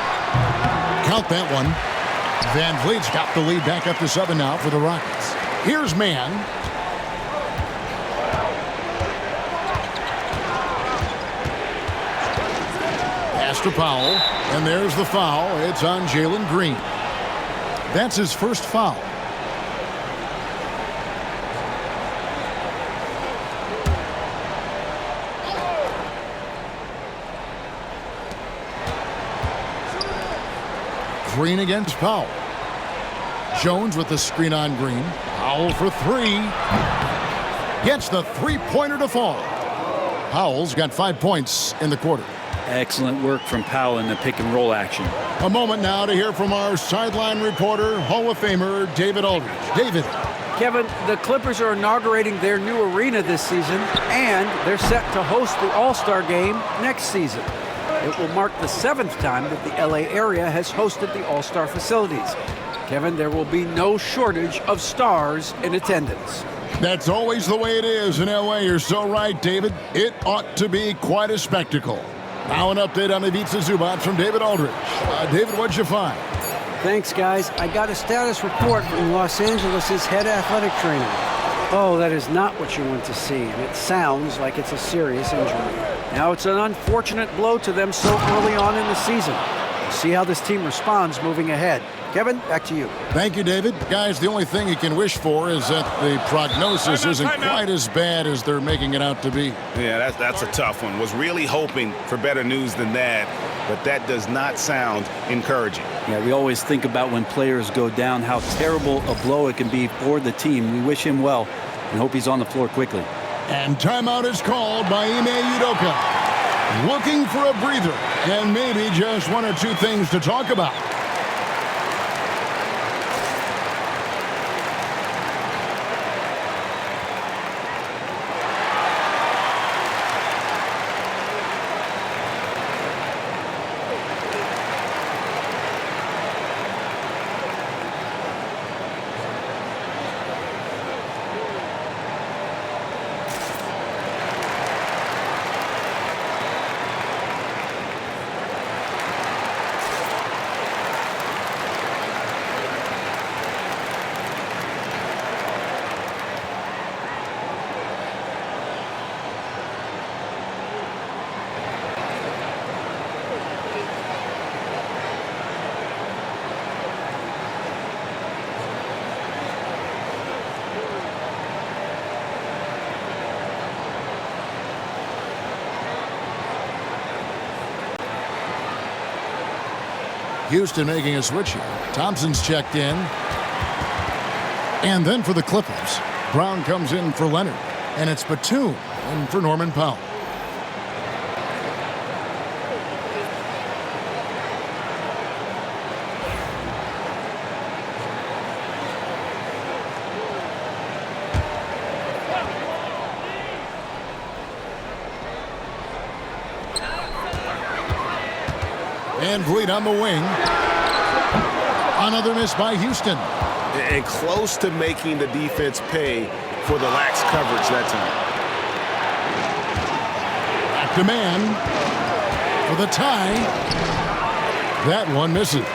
Count that one. VanVleet's got the lead back up to 7 now for the Rockets. Here's Man. Pass to Powell, and there's the foul. It's on Jalen Green. That's his first foul. Green against Powell. Jones with the screen on Green. Powell for 3. Gets the 3-pointer to fall. Powell's got 5 points in the quarter. Excellent work from Powell in the pick and roll action. A moment now to hear from our sideline reporter, Hall of Famer David Aldridge. David. Kevin, the Clippers are inaugurating their new arena this season, and they're set to host the All-Star Game next season. It will mark the 7th time that the LA area has hosted the All-Star facilities. Kevin, there will be no shortage of stars in attendance. That's always the way it is in LA. You're so right, David. It ought to be quite a spectacle. Now an update on Ivica Zubac from David Aldridge. David, what'd you find? Thanks, guys. I got a status report from Los Angeles' head athletic trainer. Oh, that is not what you want to see, and it sounds like it's a serious injury. Now, it's an unfortunate blow to them so early on in the season. We'll see how this team responds moving ahead. Kevin, back to you. Thank you, David. Guys, the only thing you can wish for is that the prognosis isn't quite as bad as they're making it out to be. Yeah, that's a tough one. Was really hoping for better news than that, but that does not sound encouraging. Yeah, we always think about when players go down, how terrible a blow it can be for the team. We wish him well and hope he's on the floor quickly. And timeout is called by Ime Udoka. Looking for a breather and maybe just 1 or 2 things to talk about. Houston making a switch here. Thompson's checked in. And then for the Clippers, Brown comes in for Leonard. And it's Batum in for Norman Powell. Van Vliet on the wing. Another miss by Houston. And close to making the defense pay for the lax coverage that time. Back to man for the tie. That one misses.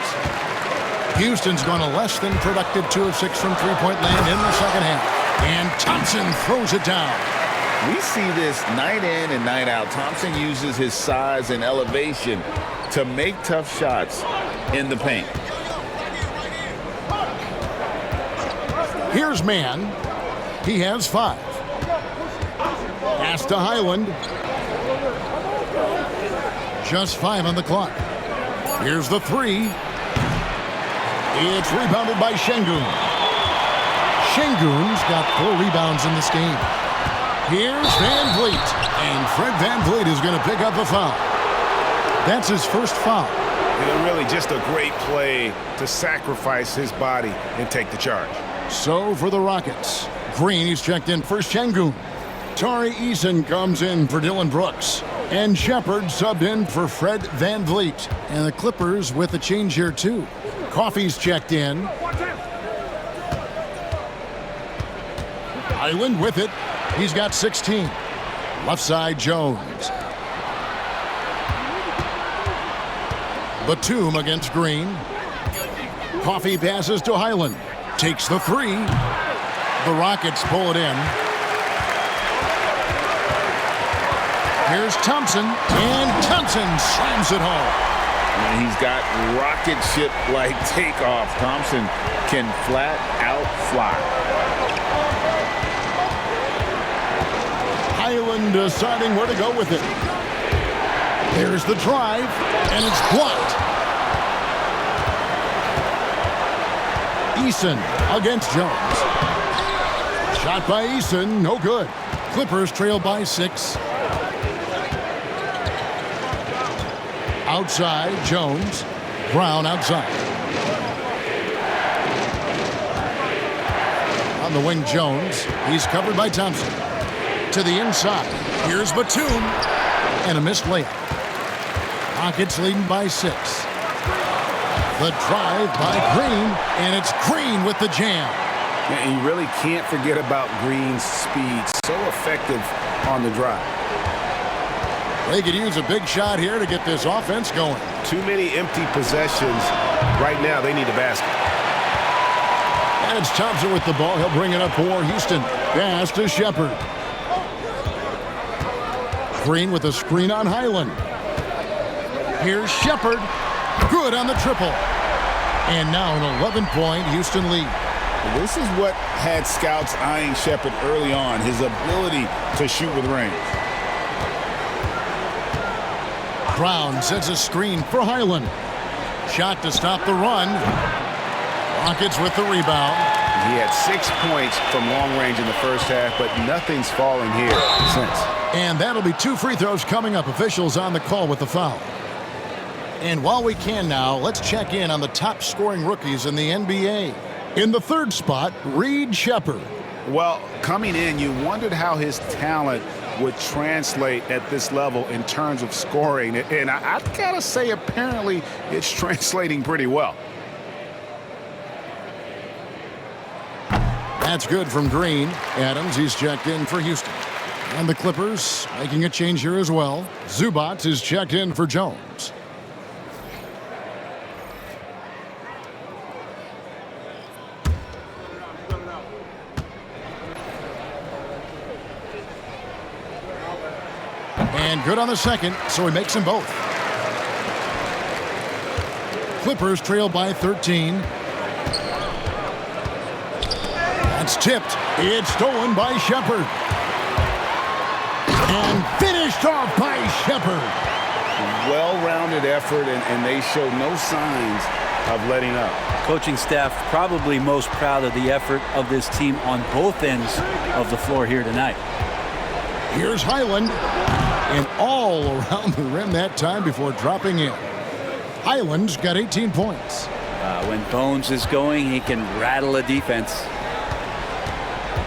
Houston's gone a less than productive 2 of 6 from three-point land in the second half. And Thompson throws it down. We see this night in and night out. Thompson uses his size and elevation to make tough shots in the paint. Here's man. He has 5. Pass to Highland. Just 5 on the clock. Here's the 3. It's rebounded by Şengün. Şengün's got 4 rebounds in this game. Here's Van Vliet. And Fred Van Vliet is going to pick up a foul. That's his first foul. Really just a great play to sacrifice his body and take the charge. So for the Rockets, Green, he's checked in for Şengün. Tari Eason comes in for Dylan Brooks. And Shepard subbed in for Fred Van Vliet. And the Clippers with a change here too. Coffey's checked in. Highland with it. He's got 16. Left side, Jones. Batum against Green. Coffey passes to Highland. Takes the 3. The Rockets pull it in. Here's Thompson. And Thompson slams it home. And he's got rocket ship-like takeoff. Thompson can flat out fly. Highland deciding where to go with it. There's the drive, and it's blocked. Eason against Jones. Shot by Eason, no good. Clippers trail by 6. Outside, Jones. Brown outside. On the wing, Jones. He's covered by Thompson. To the inside. Here's Batum. And a missed layup. Rockets leading by 6. The drive by Green. And it's Green with the jam. And you really can't forget about Green's speed. So effective on the drive. They could use a big shot here to get this offense going. Too many empty possessions. Right now, they need a basket. And it's Thompson with the ball. He'll bring it up for Houston. Pass to Shepard. Green with a screen on Highland. Here's Shepard. Good on the triple. And now an 11-point Houston lead. This is what had scouts eyeing Shepard early on, his ability to shoot with range. Brown sets a screen for Highland. Shot to stop the run. Rockets with the rebound. He had 6 points from long range in the first half, but nothing's falling here since. And that'll be 2 free throws coming up. Officials on the call with the foul. And while we can now, let's check in on the top scoring rookies in the NBA. In the 3rd spot, Reed Shepard. Well, coming in, you wondered how his talent would translate at this level in terms of scoring. And I've got to say, apparently, it's translating pretty well. That's good from Green. Adams, he's checked in for Houston. And the Clippers making a change here as well. Zubac is checked in for Jones. And good on the second, so he makes them both. Clippers trail by 13. That's tipped. It's stolen by Shepard. And finished off by Shepard. well-rounded effort, and they show no signs of letting up. Coaching staff probably most proud of the effort of this team on both ends of the floor here tonight. Here's Highland, and all around the rim that time before dropping in. Highland's got 18 points. When Bones is going, he can rattle a defense.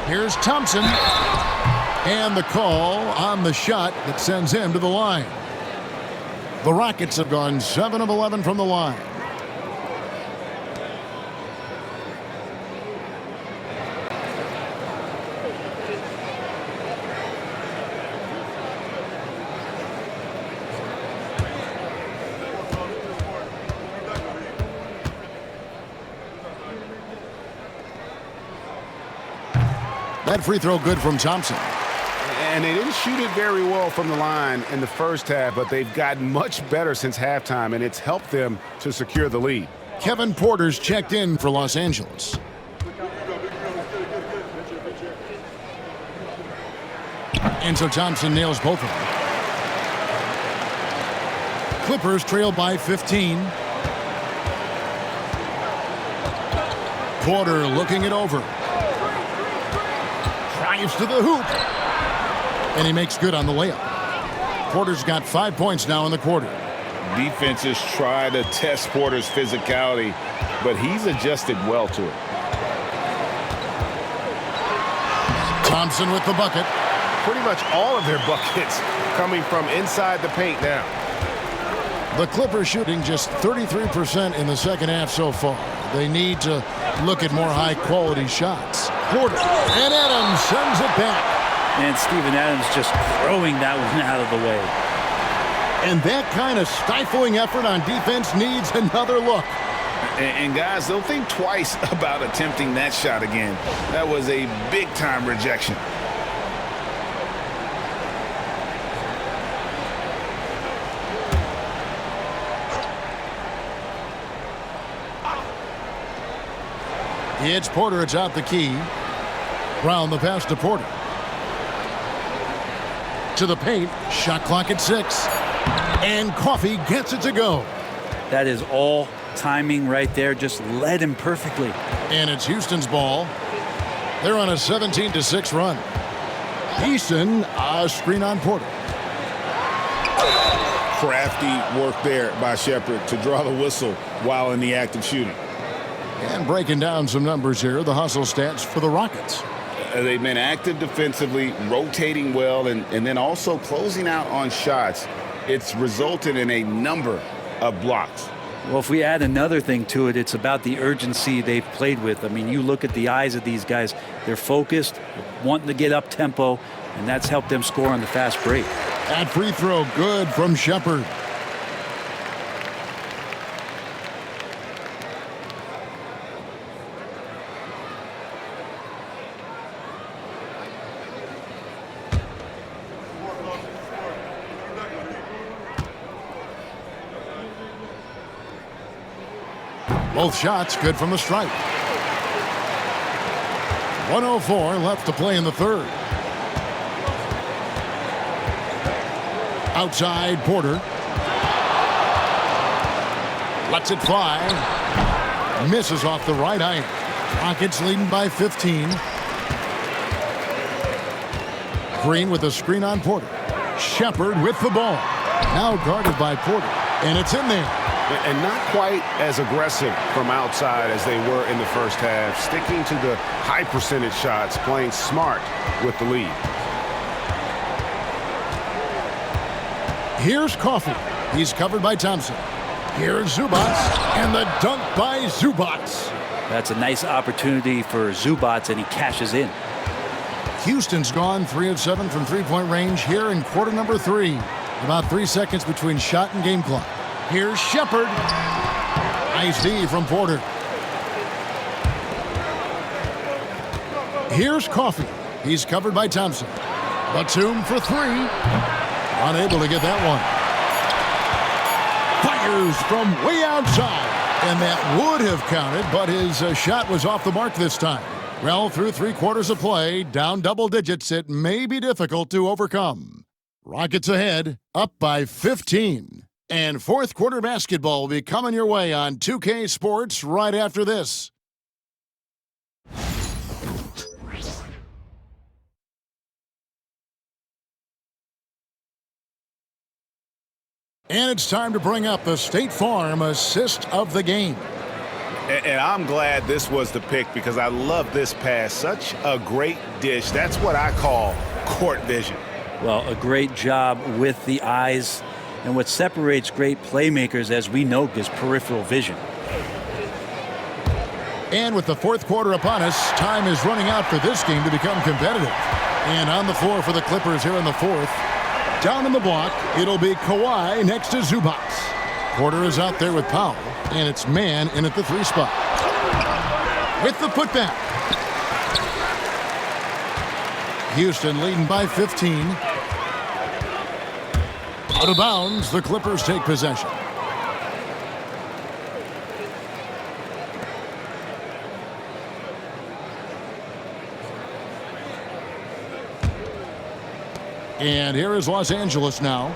Here's Thompson, and the call on the shot that sends him to the line. The Rockets have gone 7 of 11 from the line. That free throw good from Thompson. And they didn't shoot it very well from the line in the first half, but they've gotten much better since halftime, and it's helped them to secure the lead. Kevin Porter's checked in for Los Angeles. And so Thompson nails both of them. Clippers trail by 15. Porter looking it over. Drives to the hoop. And he makes good on the layup. Porter's got 5 points now in the quarter. Defenses try to test Porter's physicality, but he's adjusted well to it. Thompson with the bucket. Pretty much all of their buckets coming from inside the paint now. The Clippers shooting just 33% in the second half so far. They need to look at more high-quality shots. Porter, and Adams sends it back. And Steven Adams just throwing that one out of the way. And that kind of stifling effort on defense needs another look. And guys, don't think twice about attempting that shot again. That was a big-time rejection. It's Porter. It's out the key. Brown the pass to Porter. To the paint. Shot clock at 6. And Coffey gets it to go. That is all timing right there. Just led him perfectly. And it's Houston's ball. They're on a 17-6 run. Easton, a screen on Porter. Crafty work there by Shepherd to draw the whistle while in the act of shooting. And breaking down some numbers here, the hustle stats for the Rockets. They've been active defensively, rotating well, and then also closing out on shots. It's resulted in a number of blocks. Well, if we add another thing to it, it's about the urgency they've played with. I mean, you look at the eyes of these guys. They're focused, wanting to get up tempo, and that's helped them score on the fast break. That free throw good from Shepherd. Both shots good from the stripe. 1:04 left to play in the third. Outside Porter. Lets it fly. Misses off the right iron. Rockets leading by 15. Green with a screen on Porter. Shepherd with the ball. Now guarded by Porter. And it's in there. And not quite as aggressive from outside as they were in the first half. Sticking to the high percentage shots, playing smart with the lead. Here's Coffey. He's covered by Thompson. Here's Zubats, and the dunk by Zubats. That's a nice opportunity for Zubats, and he cashes in. Houston's gone 3 of 7 from three-point range here in quarter number 3. About 3 seconds between shot and game clock. Here's Shepherd. Nice D from Porter. Here's Coffey. He's covered by Thompson. Batum for 3. Unable to get that one. Fires from way outside. And that would have counted, but his shot was off the mark this time. Well, through 3 quarters of play, down double digits, it may be difficult to overcome. Rockets ahead, up by 15. And fourth quarter basketball will be coming your way on 2K Sports right after this. And it's time to bring up the State Farm assist of the game. And I'm glad this was the pick because I love this pass. Such a great dish. That's what I call court vision. Well, a great job with the eyes. And what separates great playmakers, as we know, is peripheral vision. And with the fourth quarter upon us, time is running out for this game to become competitive. And on the floor for the Clippers here in the fourth. Down in the block, it'll be Kawhi next to Zubac. Porter is out there with Powell, and it's man in at the 3 spot. With the putback. Houston leading by 15. Out of bounds, the Clippers take possession. And here is Los Angeles now.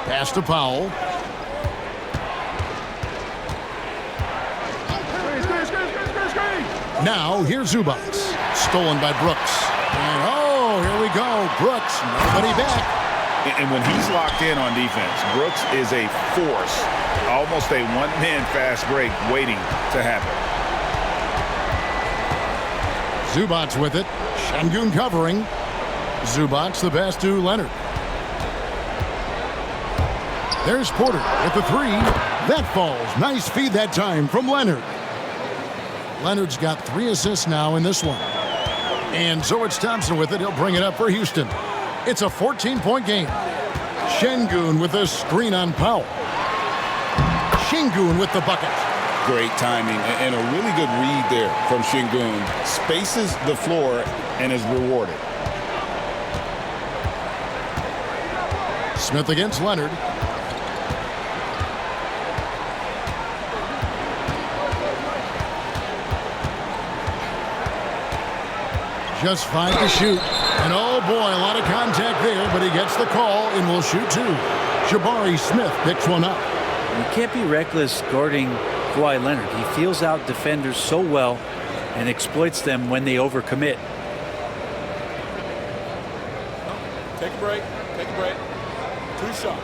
Pass to Powell. Now here's Zubac. Stolen by Brooks. And oh, here we go. Brooks, nobody back. And when he's locked in on defense, Brooks is a force. Almost a one-man fast break waiting to happen. Zubac with it. Şengün covering. Zubac the pass to Leonard. There's Porter with the 3. That falls. Nice feed that time from Leonard. Leonard's got 3 assists now in this one. And so it's Thompson with it. He'll bring it up for Houston. It's a 14-point game. Şengün with a screen on Powell. Şengün with the bucket. Great timing and a really good read there from Şengün. Spaces the floor and is rewarded. Smith against Leonard. Just 5 to shoot. And oh boy, a lot of contact there, but he gets the call and will shoot 2. Jabari Smith picks one up. You can't be reckless guarding Kawhi Leonard. He feels out defenders so well and exploits them when they overcommit. Take a break. Take a break. 2 shots.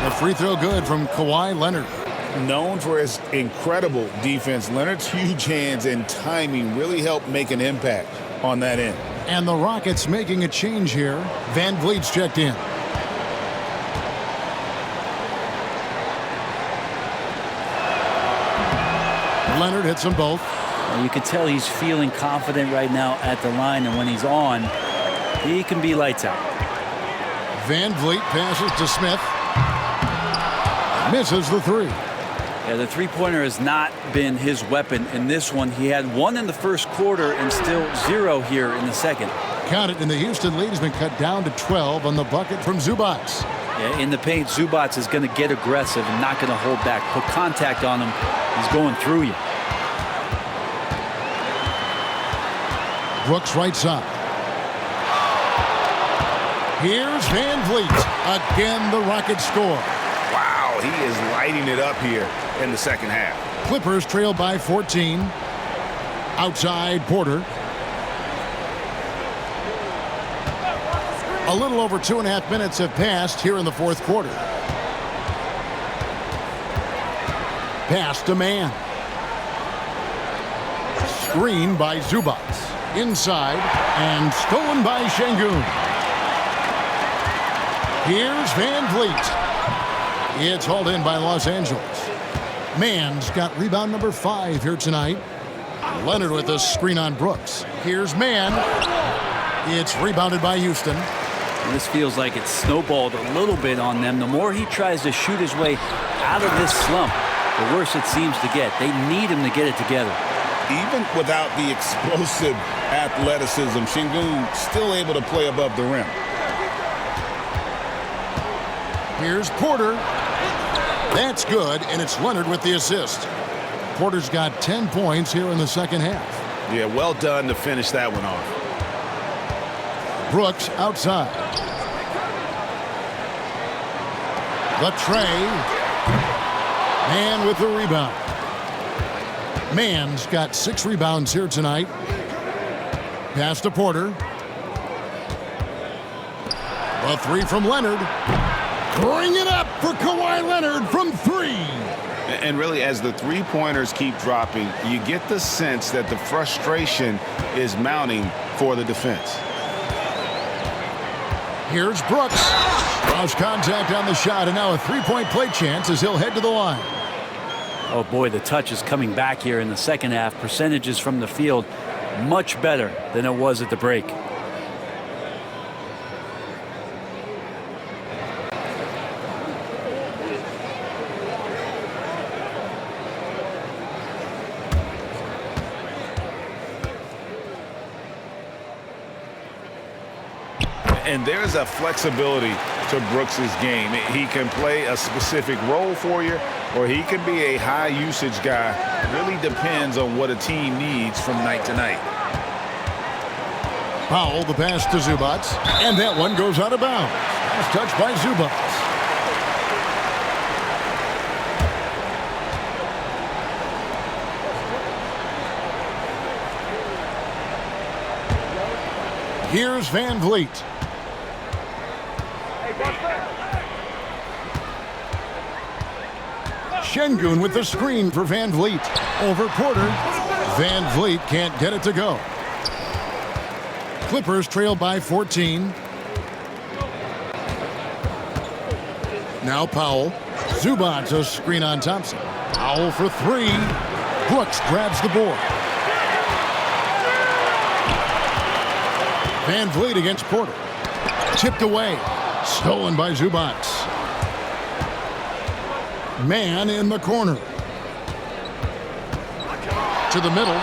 A free throw good from Kawhi Leonard. Known for his incredible defense, Leonard's huge hands and timing really helped make an impact on that end. And the Rockets making a change here. Van Vliet's checked in. Leonard hits them both. And you can tell he's feeling confident right now at the line, and when he's on, he can be lights out. Van Vliet passes to Smith. Misses the 3. Yeah, the three-pointer has not been his weapon in this one. He had 1 in the first quarter and still 0 here in the second. Count it, and the Houston lead has been cut down to 12 on the bucket from Zubac. Yeah, in the paint, Zubac is going to get aggressive and not going to hold back. Put contact on him. He's going through you. Brooks right side. Here's Van Vliet. Again, the Rockets score. Wow, he is lighting it up here in the second half. Clippers trail by 14. Outside, Porter. A little over 2.5 minutes have passed here in the fourth quarter. Pass to man. Screen by Zubac. Inside and stolen by Şengün. Here's Van Vliet. It's hauled in by Los Angeles. Mann's got rebound number 5 here tonight. Leonard with a screen on Brooks. Here's Mann. It's rebounded by Houston. This feels like it's snowballed a little bit on them. The more he tries to shoot his way out of this slump, the worse it seems to get. They need him to get it together. Even without the explosive athleticism, Şengün still able to play above the rim. Here's Porter. That's good, and it's Leonard with the assist. Porter's got 10 points here in the second half. Yeah, well done to finish that one off. Brooks outside. The tray. Man with the rebound. Mann's got 6 rebounds here tonight. Pass to Porter. A 3 from Leonard. Bring it up for Kawhi Leonard from 3. And really, as the three-pointers keep dropping, you get the sense that the frustration is mounting for the defense. Here's Brooks. Lost contact on the shot, and now a 3-point play chance as he'll head to the line. Oh boy, the touch is coming back here in the second half. Percentages from the field much better than it was at the break. And there's a flexibility to Brooks's game. He can play a specific role for you, or he can be a high-usage guy. Really depends on what a team needs from night to night. Powell, the pass to Zubac, and that one goes out of bounds. Last touch by Zubac. Here's Van Vliet. Şengün with the screen for Van Vliet. Over Porter. Van Vliet can't get it to go. Clippers trail by 14. Now Powell. Zubac a screen on Thompson. Powell for 3. Brooks grabs the board. Van Vliet against Porter. Tipped away. Stolen by Zubac. Man in the corner. To the middle.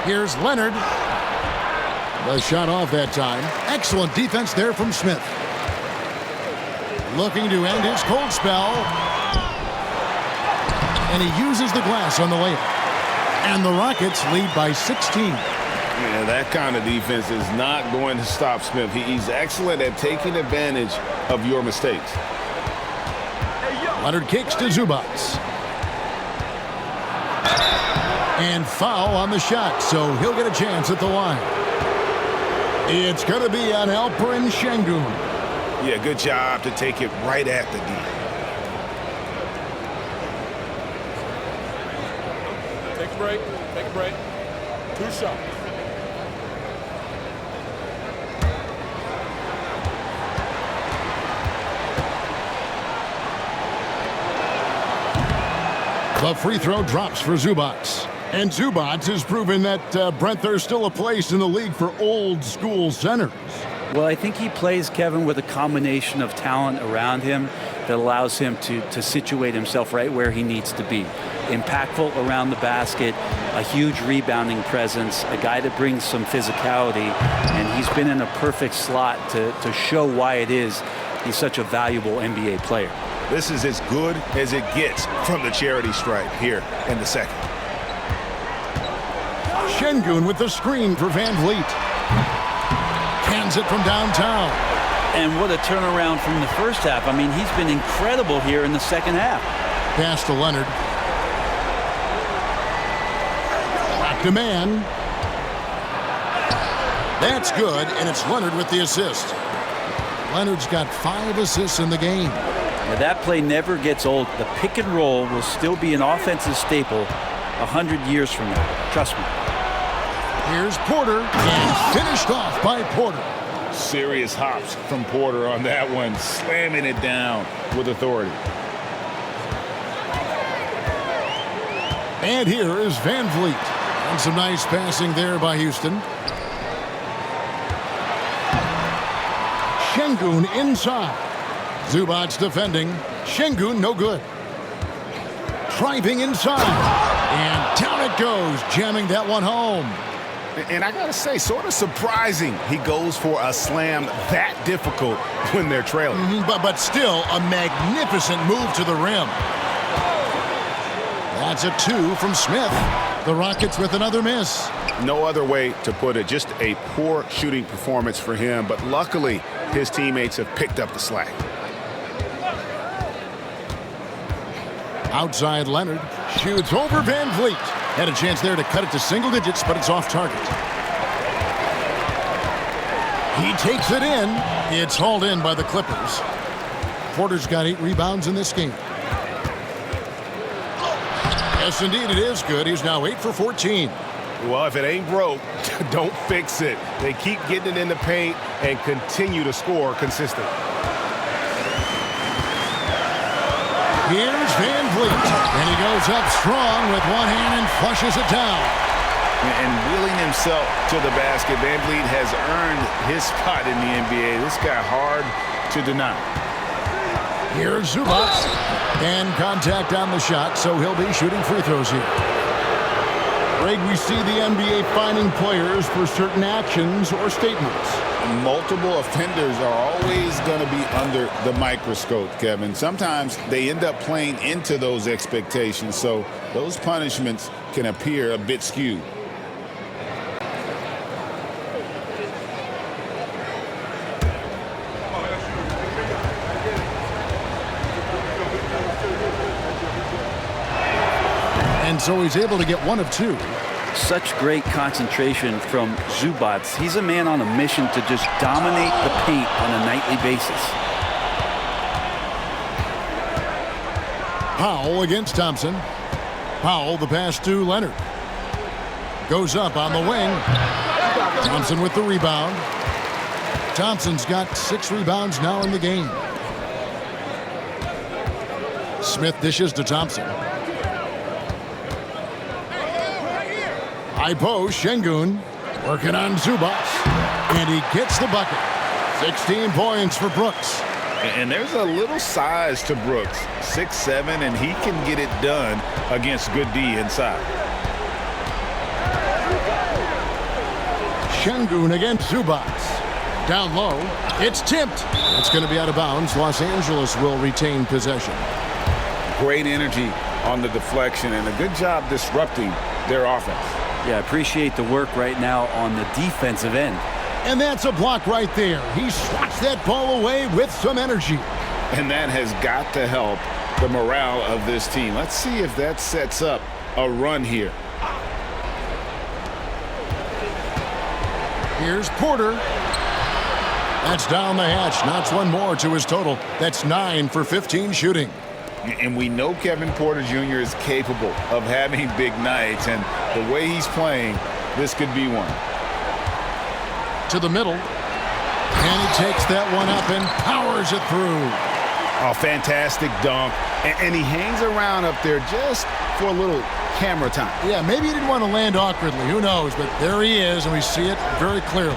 Here's Leonard. The shot off that time. Excellent defense there from Smith. Looking to end his cold spell. And he uses the glass on the layup. And the Rockets lead by 16. Yeah, that kind of defense is not going to stop Smith. He's excellent at taking advantage of your mistakes. Leonard kicks to Zubac. And foul on the shot, so he'll get a chance at the line. It's going to be on Alperen Şengün. Yeah, good job to take it right at the D. Take a break. Take a break. 2 shots. The free throw drops for Zubac. And Zubac has proven that, Brent, there's still a place in the league for old-school centers. Well, I think he plays, Kevin, with a combination of talent around him that allows him to situate himself right where he needs to be. Impactful around the basket, a huge rebounding presence, a guy that brings some physicality, and he's been in a perfect slot to show why it is he's such a valuable NBA player. This is as good as it gets from the charity stripe here in the second. Şengün with the screen for Van Vliet. Cans it from downtown. And what a turnaround from the first half. I mean, he's been incredible here in the second half. Pass to Leonard. Back to Man. That's good, and it's Leonard with the assist. Leonard's got 5 assists in the game. Now, that play never gets old. The pick and roll will still be an offensive staple 100 years from now. Trust me. Here's Porter, and finished off by Porter. Serious hops from Porter on that one, slamming it down with authority. And here is Van Vliet. And some nice passing there by Houston. Şengün inside. Zubac defending. Şengün no good. Driving inside. And down it goes, jamming that one home. And I got to say, sort of surprising he goes for a slam that difficult when they're trailing. But still a magnificent move to the rim. That's a 2 from Smith. The Rockets with another miss. No other way to put it. Just a poor shooting performance for him. But luckily, his teammates have picked up the slack. Outside Leonard. Shoots over Van Vliet. Had a chance there to cut it to single digits, but it's off target. He takes it in. It's hauled in by the Clippers. Porter's got 8 rebounds in this game. Yes, indeed, it is good. He's now 8 for 14. Well, if it ain't broke, don't fix it. They keep getting it in the paint and continue to score consistently. Here's Van Vliet, and he goes up strong with one hand and flushes it down. And wheeling himself to the basket, Van Vliet has earned his spot in the NBA. This guy hard to deny. Here's Zubac, and contact on the shot, so he'll be shooting free throws here. Greg, we see the NBA fining players for certain actions or statements. Multiple offenders are always going to be under the microscope, Kevin. Sometimes they end up playing into those expectations, so those punishments can appear a bit skewed. And so he's able to get 1 of 2. Such great concentration from Zubac. He's a man on a mission to just dominate the paint on a nightly basis. Powell against Thompson. Powell, the pass to Leonard. Goes up on the wing. Thompson with the rebound. Thompson's got 6 rebounds now in the game. Smith dishes to Thompson. High post, Şengün working on Zubac, and he gets the bucket. 16 points for Brooks. And there's a little size to Brooks, 6'7", and he can get it done against good D inside. Şengün against Zubac. Down low, it's tipped. It's going to be out of bounds. Los Angeles will retain possession. Great energy on the deflection and a good job disrupting their offense. Yeah, I appreciate the work right now on the defensive end. And that's a block right there. He swats that ball away with some energy. And that has got to help the morale of this team. Let's see if that sets up a run here. Here's Porter. That's down the hatch. Knocks 1 more to his total. That's 9 for 15 shooting. And we know Kevin Porter Jr. is capable of having big nights. And the way he's playing, this could be one. To the middle. And he takes that one up and powers it through. Oh, fantastic dunk. And he hangs around up there just for a little camera time. Yeah, maybe he didn't want to land awkwardly. Who knows? But there he is, and we see it very clearly.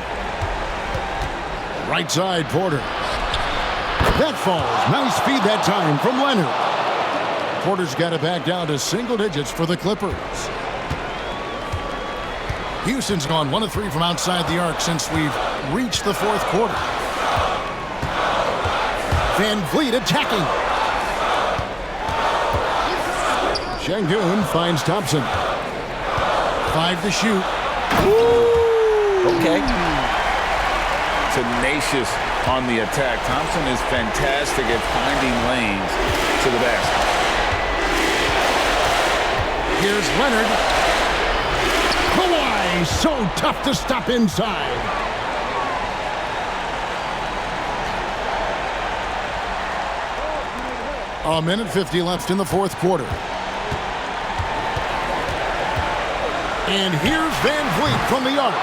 Right side, Porter. That falls. Nice feed that time from Leonard. Porter's got it back down to single digits for the Clippers. Houston's gone 1 of 3 from outside the arc since we've reached the 4th quarter. Van Vliet attacking. Şengün finds Thompson. 5 to shoot. Okay. Tenacious on the attack. Thompson is fantastic at finding lanes to the basket. Here's Leonard. Kawhi, so tough to stop inside. A minute 50 left in the 4th quarter. And here's Van Vliet from the arc.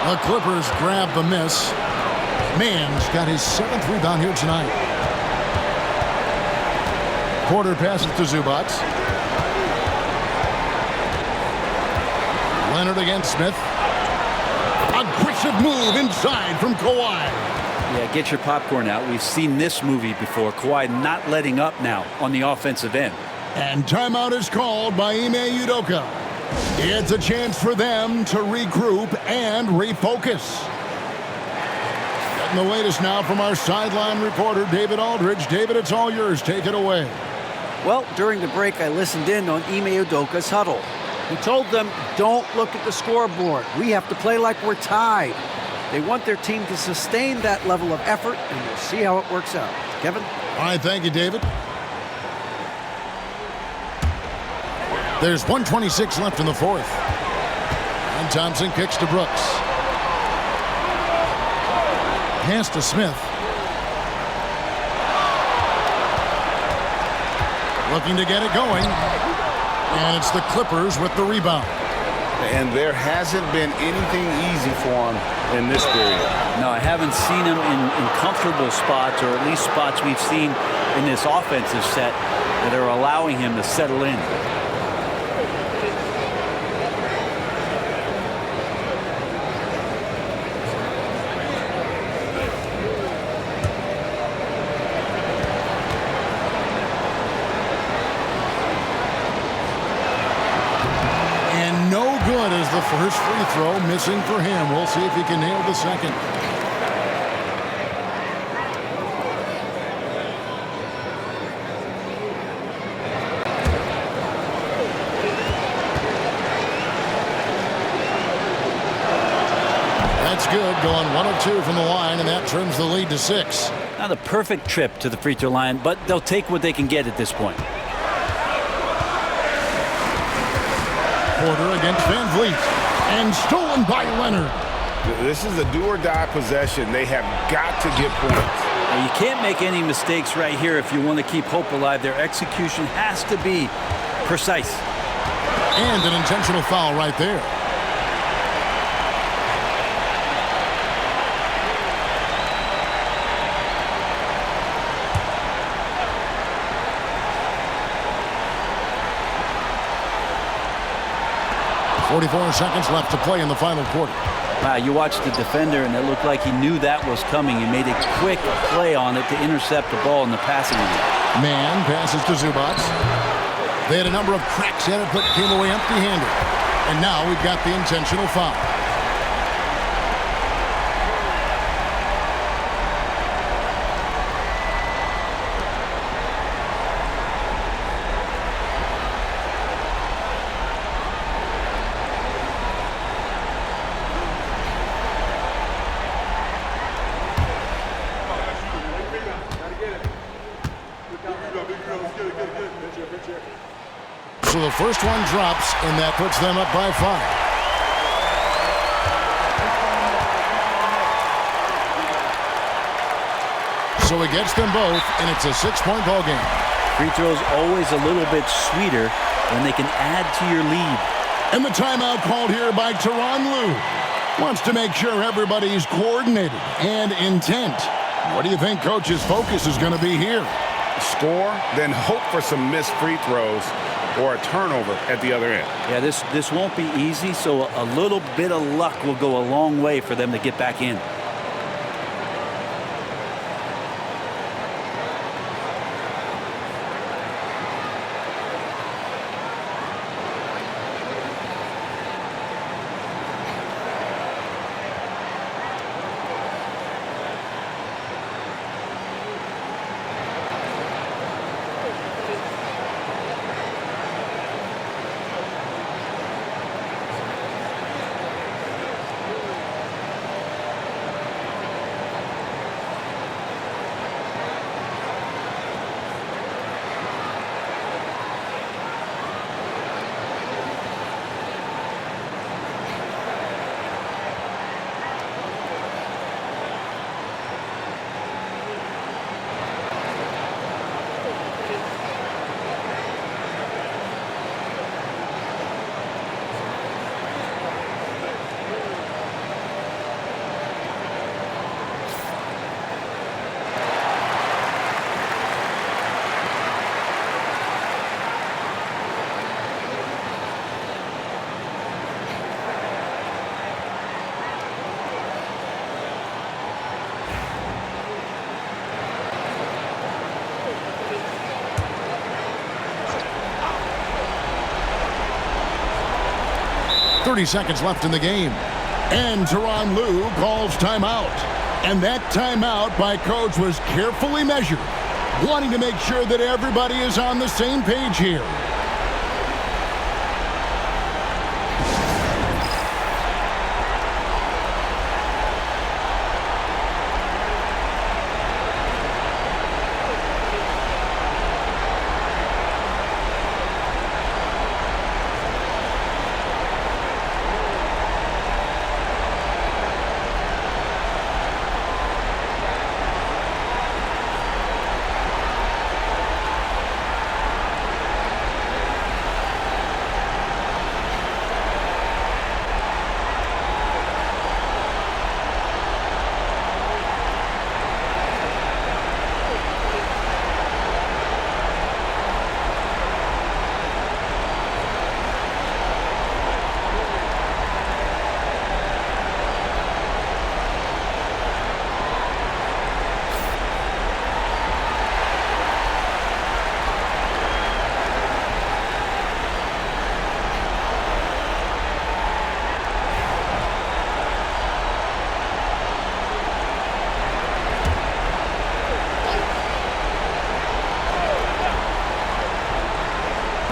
The Clippers grab the miss. Mann's got his 7th rebound here tonight. Porter passes to Zubac. Leonard against Smith. Aggressive move inside from Kawhi. Yeah, get your popcorn out. We've seen this movie before. Kawhi not letting up now on the offensive end. And timeout is called by Ime Udoka. It's a chance for them to regroup and refocus. Getting the latest now from our sideline reporter, David Aldridge. David, it's all yours. Take it away. Well, during the break, I listened in on Ime Udoka's huddle. He told them, don't look at the scoreboard. We have to play like we're tied. They want their team to sustain that level of effort, and we'll see how it works out. Kevin? All right, thank you, David. There's 1:26 left in the fourth. And Thompson kicks to Brooks. Pass to Smith. Looking to get it going. And it's the Clippers with the rebound. And there hasn't been anything easy for him in this period. No, I haven't seen him in comfortable spots, or at least spots we've seen in this offensive set that are allowing him to settle in. The first free throw missing for him. We'll see if he can nail the second. That's good, going 1 of 2 from the line, and that trims the lead to 6. Not a perfect trip to the free throw line, but they'll take what they can get at this point. Porter against Van Vliet, and stolen by Leonard. This is a do-or-die possession. They have got to get points. Now, you can't make any mistakes right here if you want to keep hope alive. Their execution has to be precise. And an intentional foul right there. .44 seconds left to play in the final quarter. Wow, you watched the defender, and it looked like he knew that was coming. He made a quick play on it to intercept the ball in the passing lane. Man passes to Zubac. They had a number of cracks at it, but came away empty-handed. And now we've got the intentional foul. So the first one drops, and that puts them up by 5. So it gets them both, and it's a 6-point ball game. Free throws always a little bit sweeter when they can add to your lead. And the timeout called here by Tyronn Lue. Wants to make sure everybody's coordinated and intent. What do you think Coach's focus is going to be here? Score, then hope for some missed free throws or a turnover at the other end. Yeah, this won't be easy, so a little bit of luck will go a long way for them to get back in. 30 seconds left in the game. And Tyronn Lue calls timeout. And that timeout by Coach was carefully measured, wanting to make sure that everybody is on the same page here.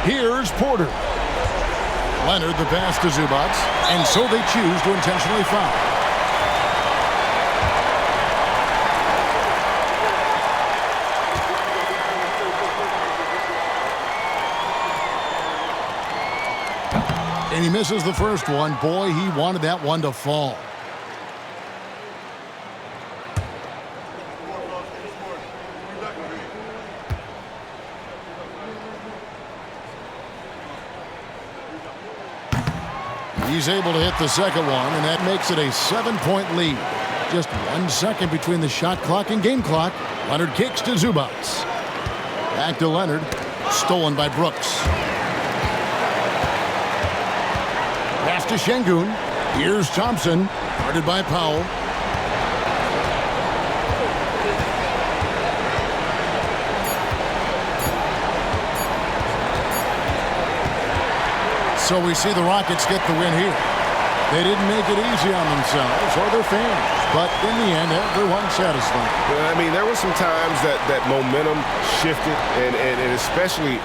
Here's Porter. Leonard the pass to Zubac, and so they choose to intentionally foul. And he misses the first one. Boy, he wanted that one to fall. He's able to hit the second one, and that makes it a 7-point lead. Just 1 second between the shot clock and game clock. Leonard kicks to Zubac. Back to Leonard. Stolen by Brooks. Pass to Şengün. Here's Thompson. Guarded by Powell. So we see the Rockets get the win here. They didn't make it easy on themselves or their fans, but in the end, everyone's satisfied. I mean, there were some times that momentum shifted, and especially